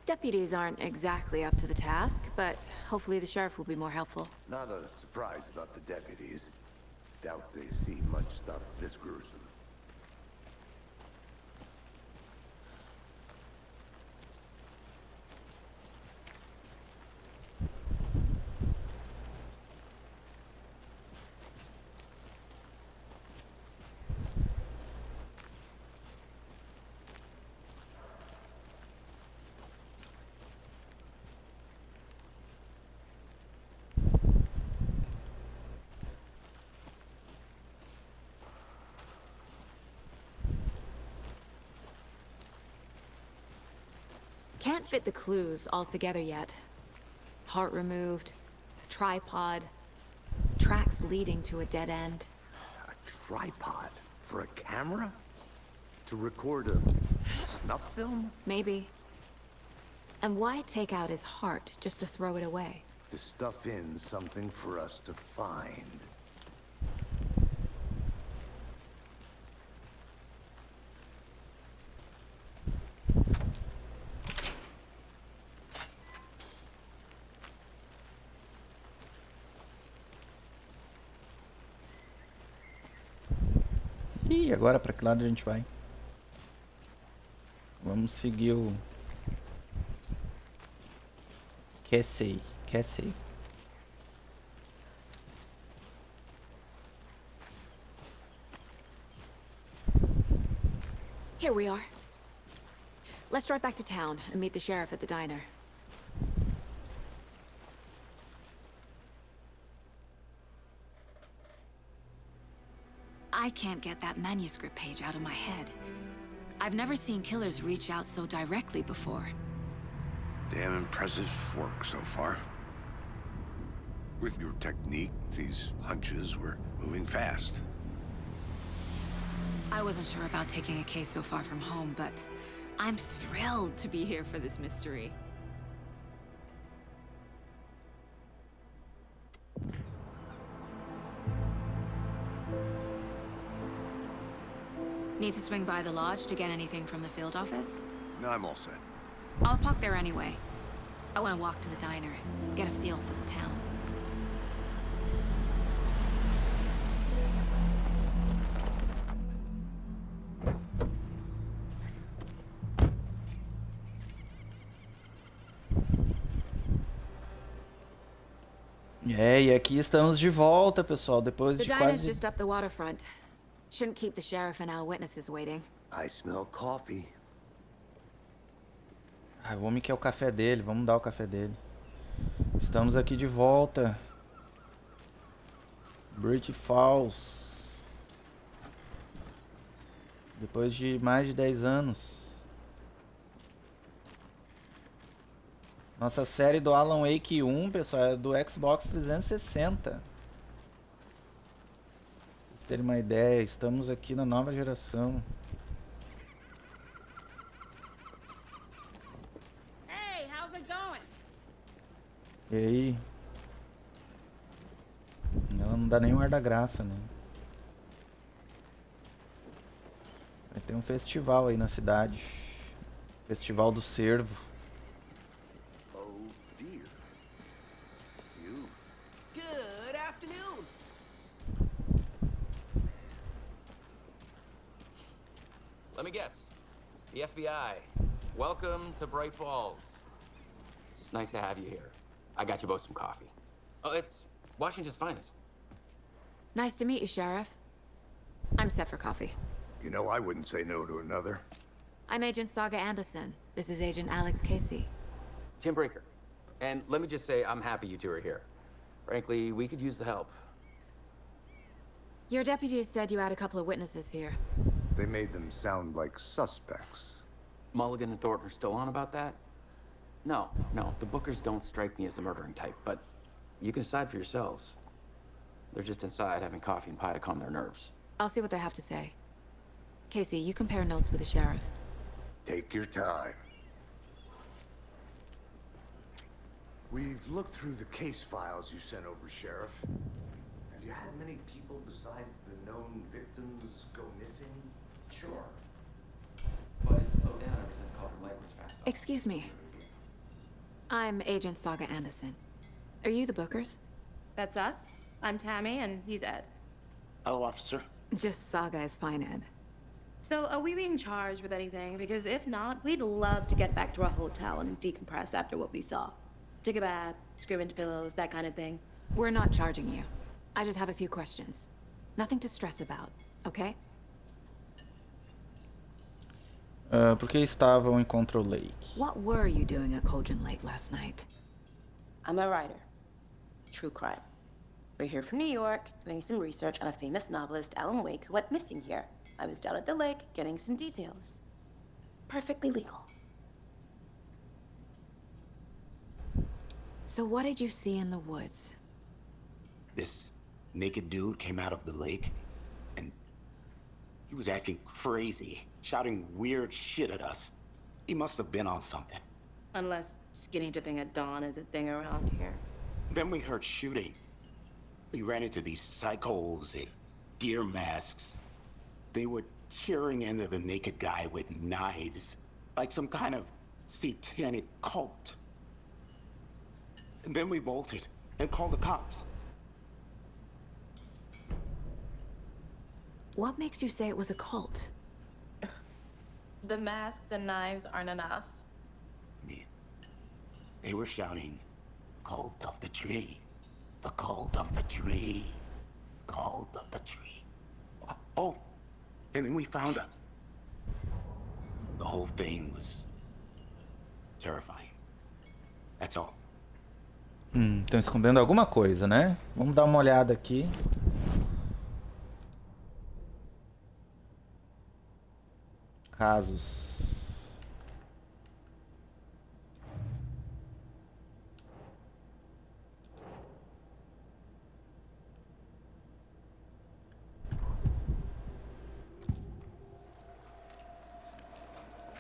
Deputies aren't exactly up to the task, but hopefully the sheriff will be more helpful. Not a surprise about the deputies. Doubt they see much stuff this gruesome. Can't fit the clues all together yet. Heart removed, tripod, tracks leading to a dead end. A tripod? For a camera? To record a snuff film? Maybe. And why take out his heart just to throw it away? To stuff in something for us to find. E agora pra que lado a gente vai? Vamos seguir o Casey. Here we are. Let's drive back to town and meet the sheriff at the diner. I can't get that manuscript page out of my head. I've never seen killers reach out so directly before. Damn impressive work so far. With your technique, these hunches were moving fast. I wasn't sure about taking a case so far from home, but I'm thrilled to be here for this mystery. Need to swing by the lodge to get anything from the field office? No, I'm all set. I'll park there anyway. I want to walk to the diner, get a feel for the town. E aqui estamos de volta, pessoal, depois The de diner's quase... just up the waterfront. Shouldn't keep the sheriff and our witnesses waiting. I smell coffee. Ah, o homem quer o café dele, vamos dar o café dele. Estamos aqui de volta. Bright Falls. Depois de mais de 10 anos. Nossa série do Alan Wake 1, pessoal, é do Xbox 360. Pra vocês terem uma ideia, estamos aqui na nova geração. Hey, how's it going? E aí? Ela não dá nem um ar da graça, né? Vai ter um festival aí na cidade. Festival do Cervo. Oh dear. You. Good afternoon. Let me guess. The FBI. Welcome to Bright Falls. It's nice to have you here. I got you both some coffee. Oh, it's Washington's finest. Nice to meet you, Sheriff. I'm set for coffee. You know, I wouldn't say no to another. I'm Agent Saga Anderson. This is Agent Alex Casey. Tim Brinker. And let me just say, I'm happy you two are here. Frankly, we could use the help. Your deputies said you had a couple of witnesses here. They made them sound like suspects. Mulligan and Thornton are still on about that? No, the Bookers don't strike me as the murdering type, but you can decide for yourselves. They're just inside having coffee and pie to calm their nerves. I'll see what they have to say. Casey, you compare notes with the sheriff. Take your time. We've looked through the case files you sent over, Sheriff. Have you had many people besides the known victims go missing? Sure. But it's slowed down ever since Calder Lake was fast. Excuse me. I'm Agent Saga Anderson. Are you the Bookers? That's us. I'm Tammy, and he's Ed. Hello, officer. Just Saga is fine, Ed. So, are we being charged with anything? Because if not, we'd love to get back to our hotel and decompress after what we saw. Take a bath, scream into pillows, that kind of thing. We're not charging you. I just have a few questions. Nothing to stress about, okay? Por que estavam em Control Lake? What were you doing at Cauldron Lake last night? I'm a writer. True crime. We're here from New York, doing some research on a famous novelist, Alan Wake, who went missing here. I was down at the lake, getting some details. Perfectly legal. So what did you see in the woods? This naked dude came out of the lake, and he was acting crazy, shouting weird shit at us. He must have been on something. Unless skinny dipping at dawn is a thing around here. Then we heard shooting. We ran into these psychos in deer masks. They were tearing into the naked guy with knives, like some kind of satanic cult. And then we bolted and called the cops. What makes you say it was a cult? The masks and knives aren't enough. They were shouting, "Cult of the tree, the cult of the tree, cult of the tree." Oh, and then we found out. The whole thing was terrifying. That's all. Estão escondendo alguma coisa, né? Vamos dar uma olhada aqui. Casos.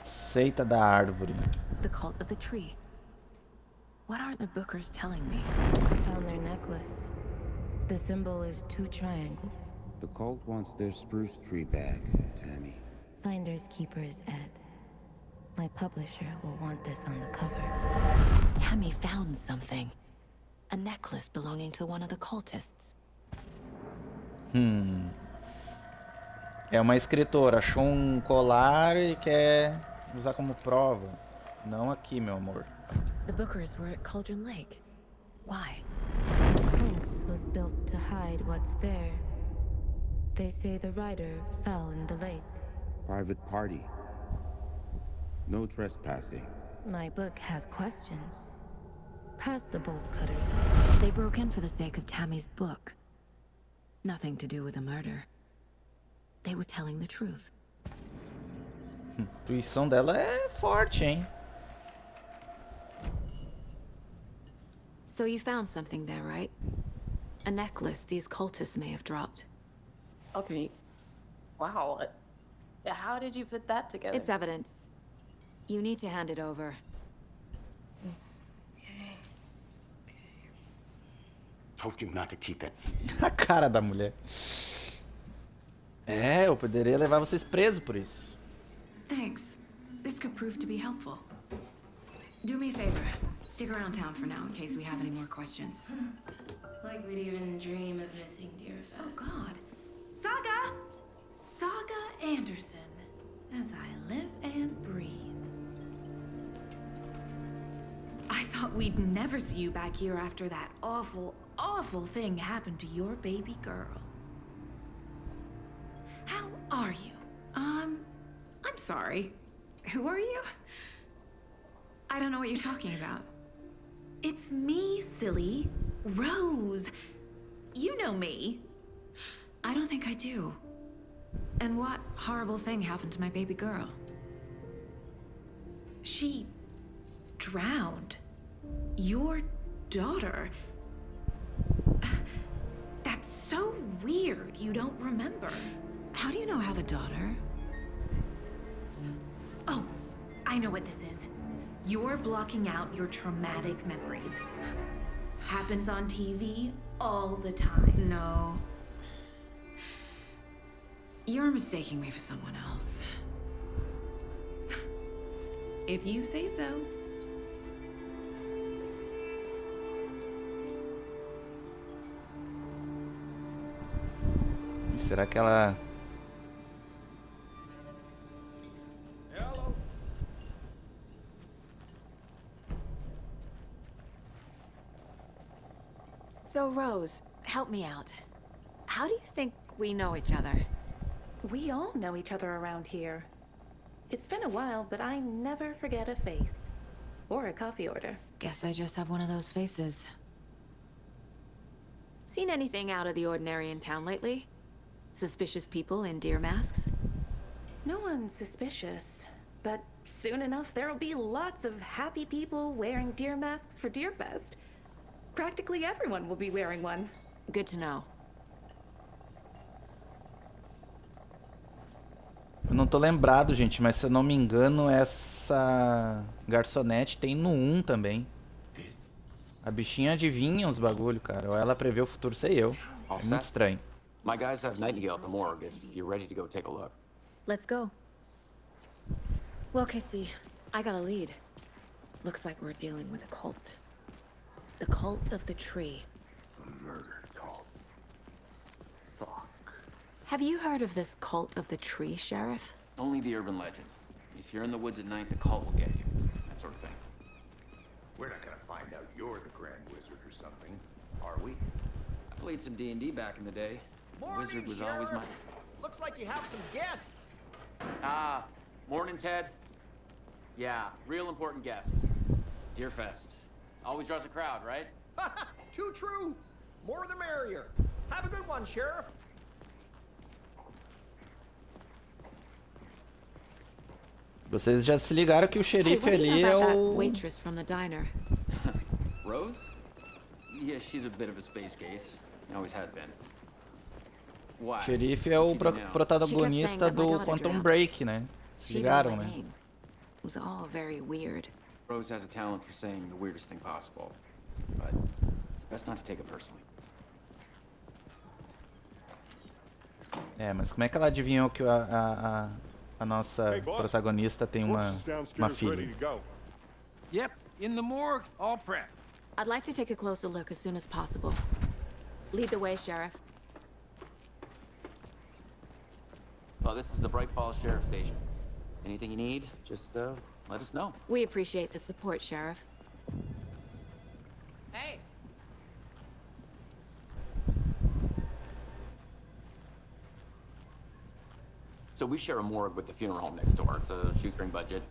Seita da árvore. The cult of the tree. What aren't the Bookers telling me? I found their necklace. The symbol is 2 triangles. The cult wants their spruce tree back, Tammy. Finders keepers, Ed. My publisher will want this on the cover. Tammy found something. A necklace belonging to one of the cultists. É uma escritora, achou um colar e quer usar como prova. Não aqui, meu amor. The Bookers were at Cauldron Lake. Why? The fence was built to hide what's there. They say the writer fell in the lake. Private party. No trespassing. My book has questions. Past the bolt cutters. They broke in for the sake of Tammy's book. Nothing to do with a murder. They were telling the truth. A intuição dela é forte, hein? So you found something there, right? A necklace these cultists may have dropped. Okay. Wow. How did you put that together? It's evidence. You need to hand it over. Told you not to keep it. A cara da mulher. É, eu poderia levar vocês presos por isso. Thanks. This could prove to be helpful. Do me a favor. Stick around town for now in case we have any more questions. Like we'd even dream of missing dear friends. Oh, God. Saga! Saga Anderson. As I live and breathe. I thought we'd never see you back here after that awful, awful thing happened to your baby girl. How are you? I'm sorry. Who are you? I don't know what you're talking about. It's me, silly. Rose. You know me. I don't think I do. And what horrible thing happened to my baby girl? She drowned. Your daughter. That's so weird you don't remember. How do you know I have a daughter? Oh, I know what this is. You're blocking out your traumatic memories. Happens on TV all the time. No. You're mistaking me for someone else. If you say so. Será que ela... So, Rose, help me out. How do you think we know each other? We all know each other around here. It's been a while, but I never forget a face. Or a coffee order. Guess I just have one of those faces. Seen anything out of the ordinary in town lately? Suspicious people in deer masks? No one's suspicious. But soon enough, there'll be lots of happy people wearing deer masks for Deerfest. Practically everyone will be wearing one. Good to know. Eu não tô lembrado, gente, mas se eu não me engano, essa garçonete tem no 1 também. A bichinha adivinha os bagulho, cara. Ou ela prevê o futuro, sei eu. É muito estranho. My guys have Nightingale at the morgue if you're ready to go take a look. Let's go. Well, Casey, I got a lead. Looks like we're dealing with a cult. The cult of the tree. A murder cult. Fuck. Have you heard of this cult of the tree, Sheriff? Only the urban legend. If you're in the woods at night, the cult will get you. That sort of thing. We're not gonna find out you're the Grand Wizard or something, are we? I played some D&D back in the day. The wizard was always my... Looks like you have some guests. Ah, morning, Ted. Yeah, real important guests. Deerfest. Always draws a crowd, right? Too true. More the merrier. Have a good one, Sheriff. Vocês já se ligaram que o xerife ali é o... waitress from the diner. Rose? Yeah, she's a bit of a space case. Always has been. O xerife é o protagonista do Quantum Break, né? Se ligaram, né? It was all very weird. Rose has a talent for saying the weirdest thing possible, but it's best not to take it personally. É, mas como é que ela adivinhou que a nossa protagonista tem uma filha? Yep, in the morgue, all prepped. I'd like to take a closer look as soon as possible. Lead the way, Sheriff. Well, this is the Bright Falls Sheriff Station. Anything you need, just let us know. We appreciate the support, Sheriff. Hey. So we share a morgue with the funeral home next door. It's a shoestring budget.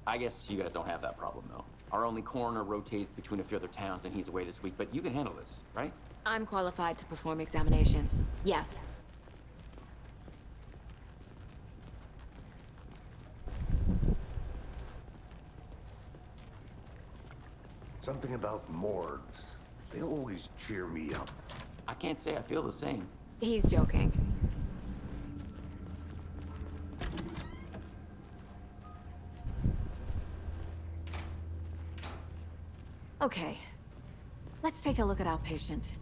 I guess you guys don't have that problem, though. Our only coroner rotates between a few other towns, and he's away this week, but you can handle this, right? I'm qualified to perform examinations. Yes. Something about morgues. They always cheer me up. I can't say I feel the same. He's joking. Okay. Let's take a look at our patient.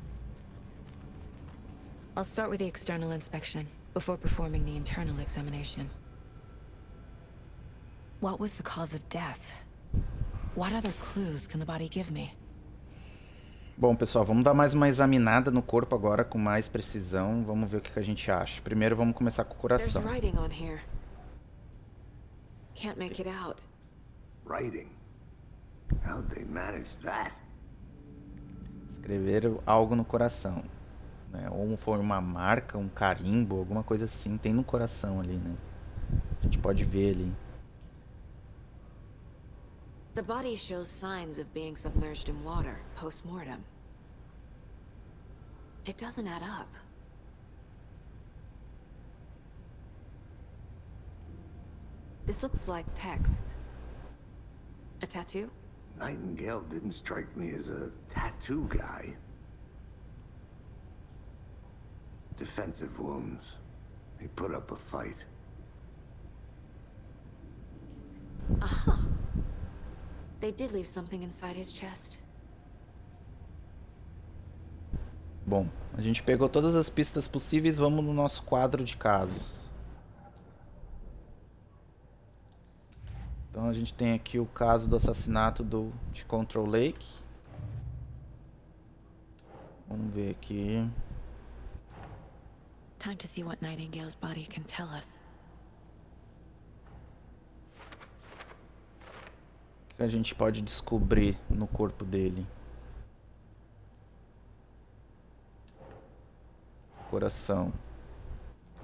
I'll start with the external inspection before performing the internal examination. What was the cause of death? What other clues can the body give me? Bom, pessoal, vamos dar mais uma examinada no corpo agora com mais precisão. Vamos ver o que a gente acha. Primeiro vamos começar com o coração. There's writing on here. Can't make it out. Writing? How'd they manage that? Escrever algo no coração, né? Ou foi uma marca, um carimbo, alguma coisa assim. Tem no coração ali, né? A gente pode ver ali. The body shows signs of being submerged in water post-mortem. It doesn't add up. This looks like text. A tattoo? Nightingale didn't strike me as a tattoo guy. Defensive wounds. He put up a fight. Aha. They did leave something inside his chest. Bom, a gente pegou todas as pistas possíveis, vamos no nosso quadro de casos. Então a gente tem aqui o caso do assassinato de Control Lake. Vamos ver aqui. Time to see what Nightingale's body can tell us. O que a gente pode descobrir no corpo dele? Coração.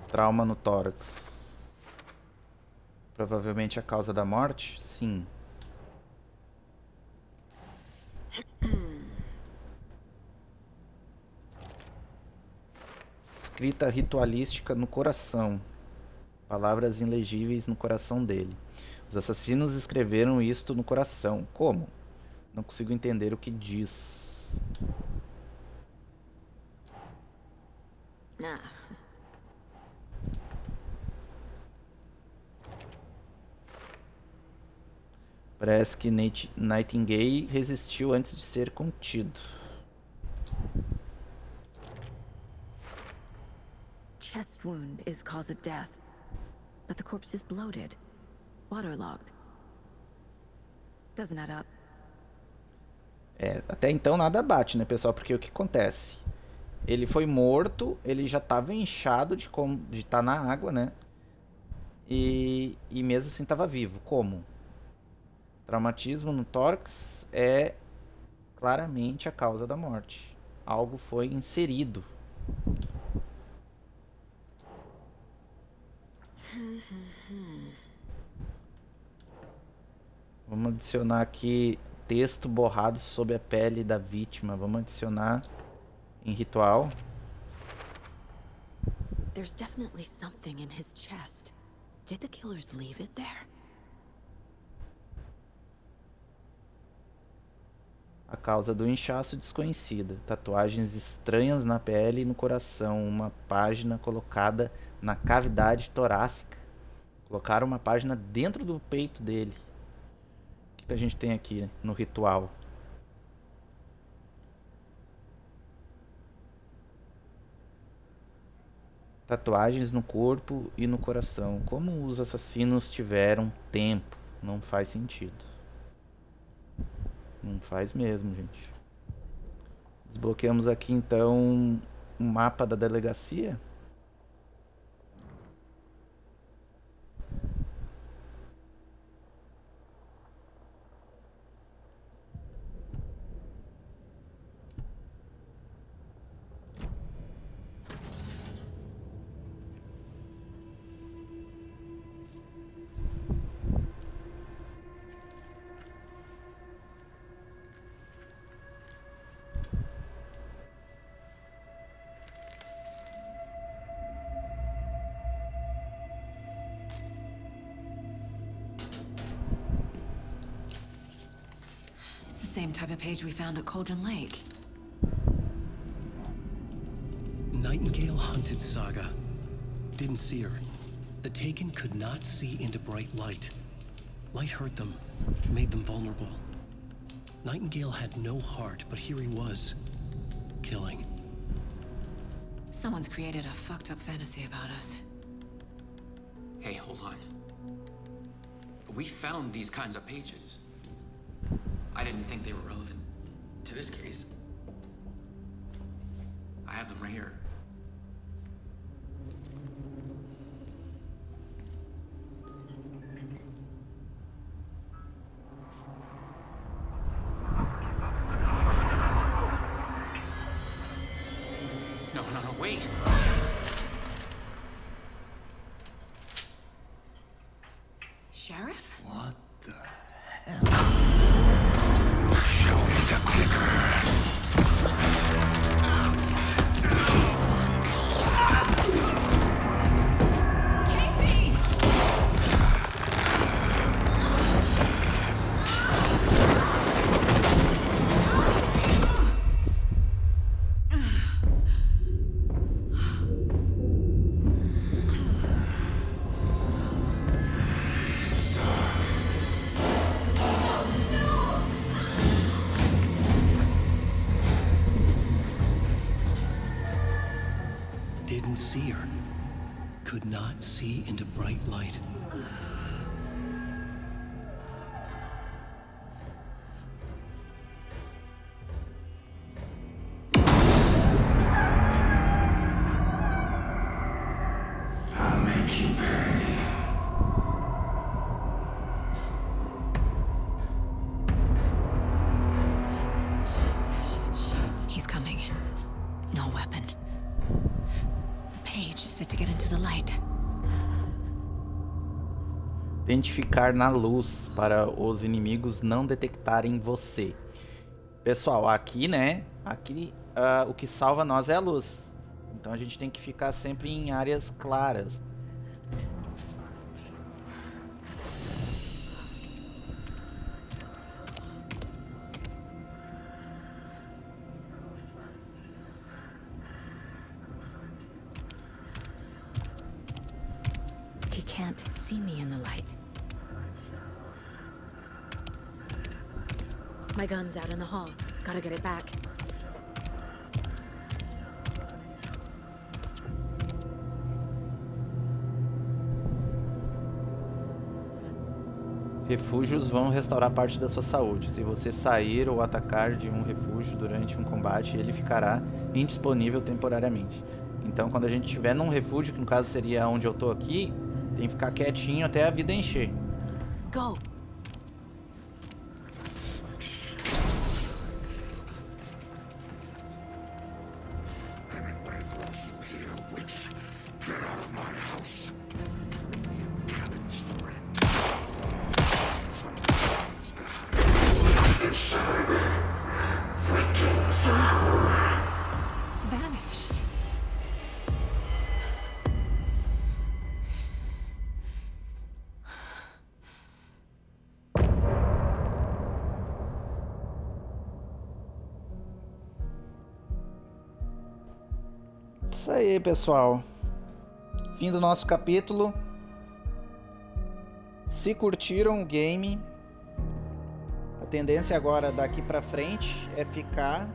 Trauma no tórax. Provavelmente a causa da morte? Sim. Escrita ritualística no coração. Palavras ilegíveis no coração dele. Os assassinos escreveram isto no coração. Como? Não consigo entender o que diz. Ah. Parece que Nightingale resistiu antes de ser contido. Chest wound is cause of death, but the corpse is bloated, waterlogged. Doesn't add up. Até então nada bate, né, pessoal? Porque o que acontece? Ele foi morto, ele já estava inchado de estar na água, né? E mesmo assim estava vivo. Como? Traumatismo no tórax é claramente a causa da morte. Algo foi inserido. Vamos adicionar aqui texto borrado sob a pele da vítima. Vamos adicionar em ritual. There's definitely something in his chest. Did the killers leave it there? A causa do inchaço desconhecida. Tatuagens estranhas na pele e no coração. Uma página colocada na cavidade torácica. Colocaram uma página dentro do peito dele. O que a gente tem aqui no ritual? Tatuagens no corpo e no coração. Como os assassinos tiveram tempo? Não faz sentido. Não faz mesmo, gente. Desbloqueamos aqui então um mapa da delegacia. Same type of page we found at Cauldron Lake. Nightingale hunted Saga. Didn't see her. The Taken could not see into bright light. Light hurt them, made them vulnerable. Nightingale had no heart, but here he was, killing. Someone's created a fucked up fantasy about us. Hey, hold on. We found these kinds of pages. I didn't think they were relevant to this case. I have them right here. No, wait. Sheriff? What the hell? Show me the clicker. Casey! seer could not see into bright light. I'll make you pay. He's coming. No weapon. The page said to get into the light. Tente ficar na luz para os inimigos não detectarem você. Pessoal, aqui, né? Aqui o que salva nós é a luz. Então a gente tem que ficar sempre em áreas claras. He can't see me in the light. My gun's out in the hall. Gotta get it back. Refúgios vão restaurar parte da sua saúde. Se você sair ou atacar de um refúgio durante um combate, ele ficará indisponível temporariamente. Então, quando a gente estiver num refúgio, que no caso seria onde eu tô aqui, tem que ficar quietinho até a vida encher. Go! Vanished. Isso aí, pessoal. Fim do nosso capítulo. Se curtiram o game, a tendência agora daqui pra frente é ficar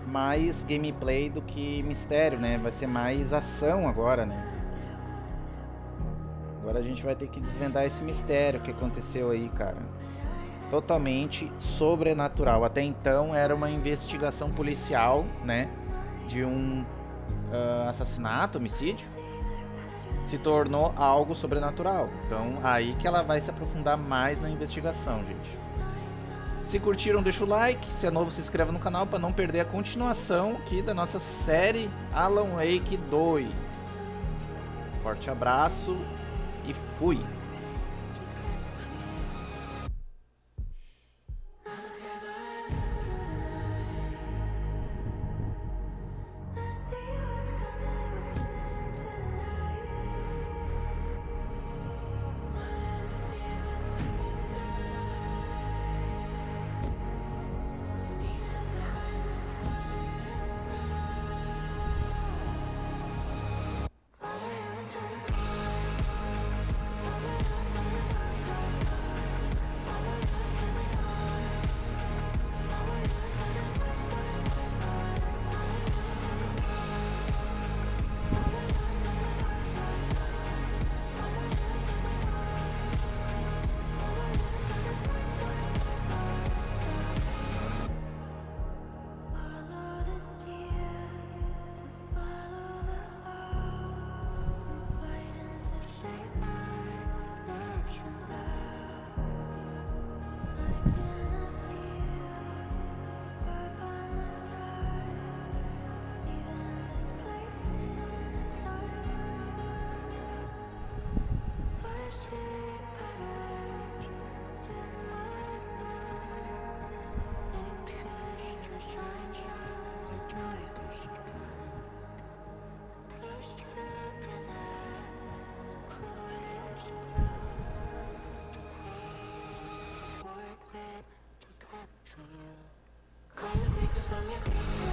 mais gameplay do que mistério, né? Vai ser mais ação agora, né? Agora a gente vai ter que desvendar esse mistério que aconteceu aí, cara. Totalmente sobrenatural. Até então era uma investigação policial, né? De um assassinato, homicídio. Se tornou algo sobrenatural. Então aí que ela vai se aprofundar mais na investigação, gente. Se curtiram, deixa o like. Se é novo, se inscreva no canal para não perder a continuação aqui da nossa série Alan Wake 2. Forte abraço e fui! Call the secrets from your crystal.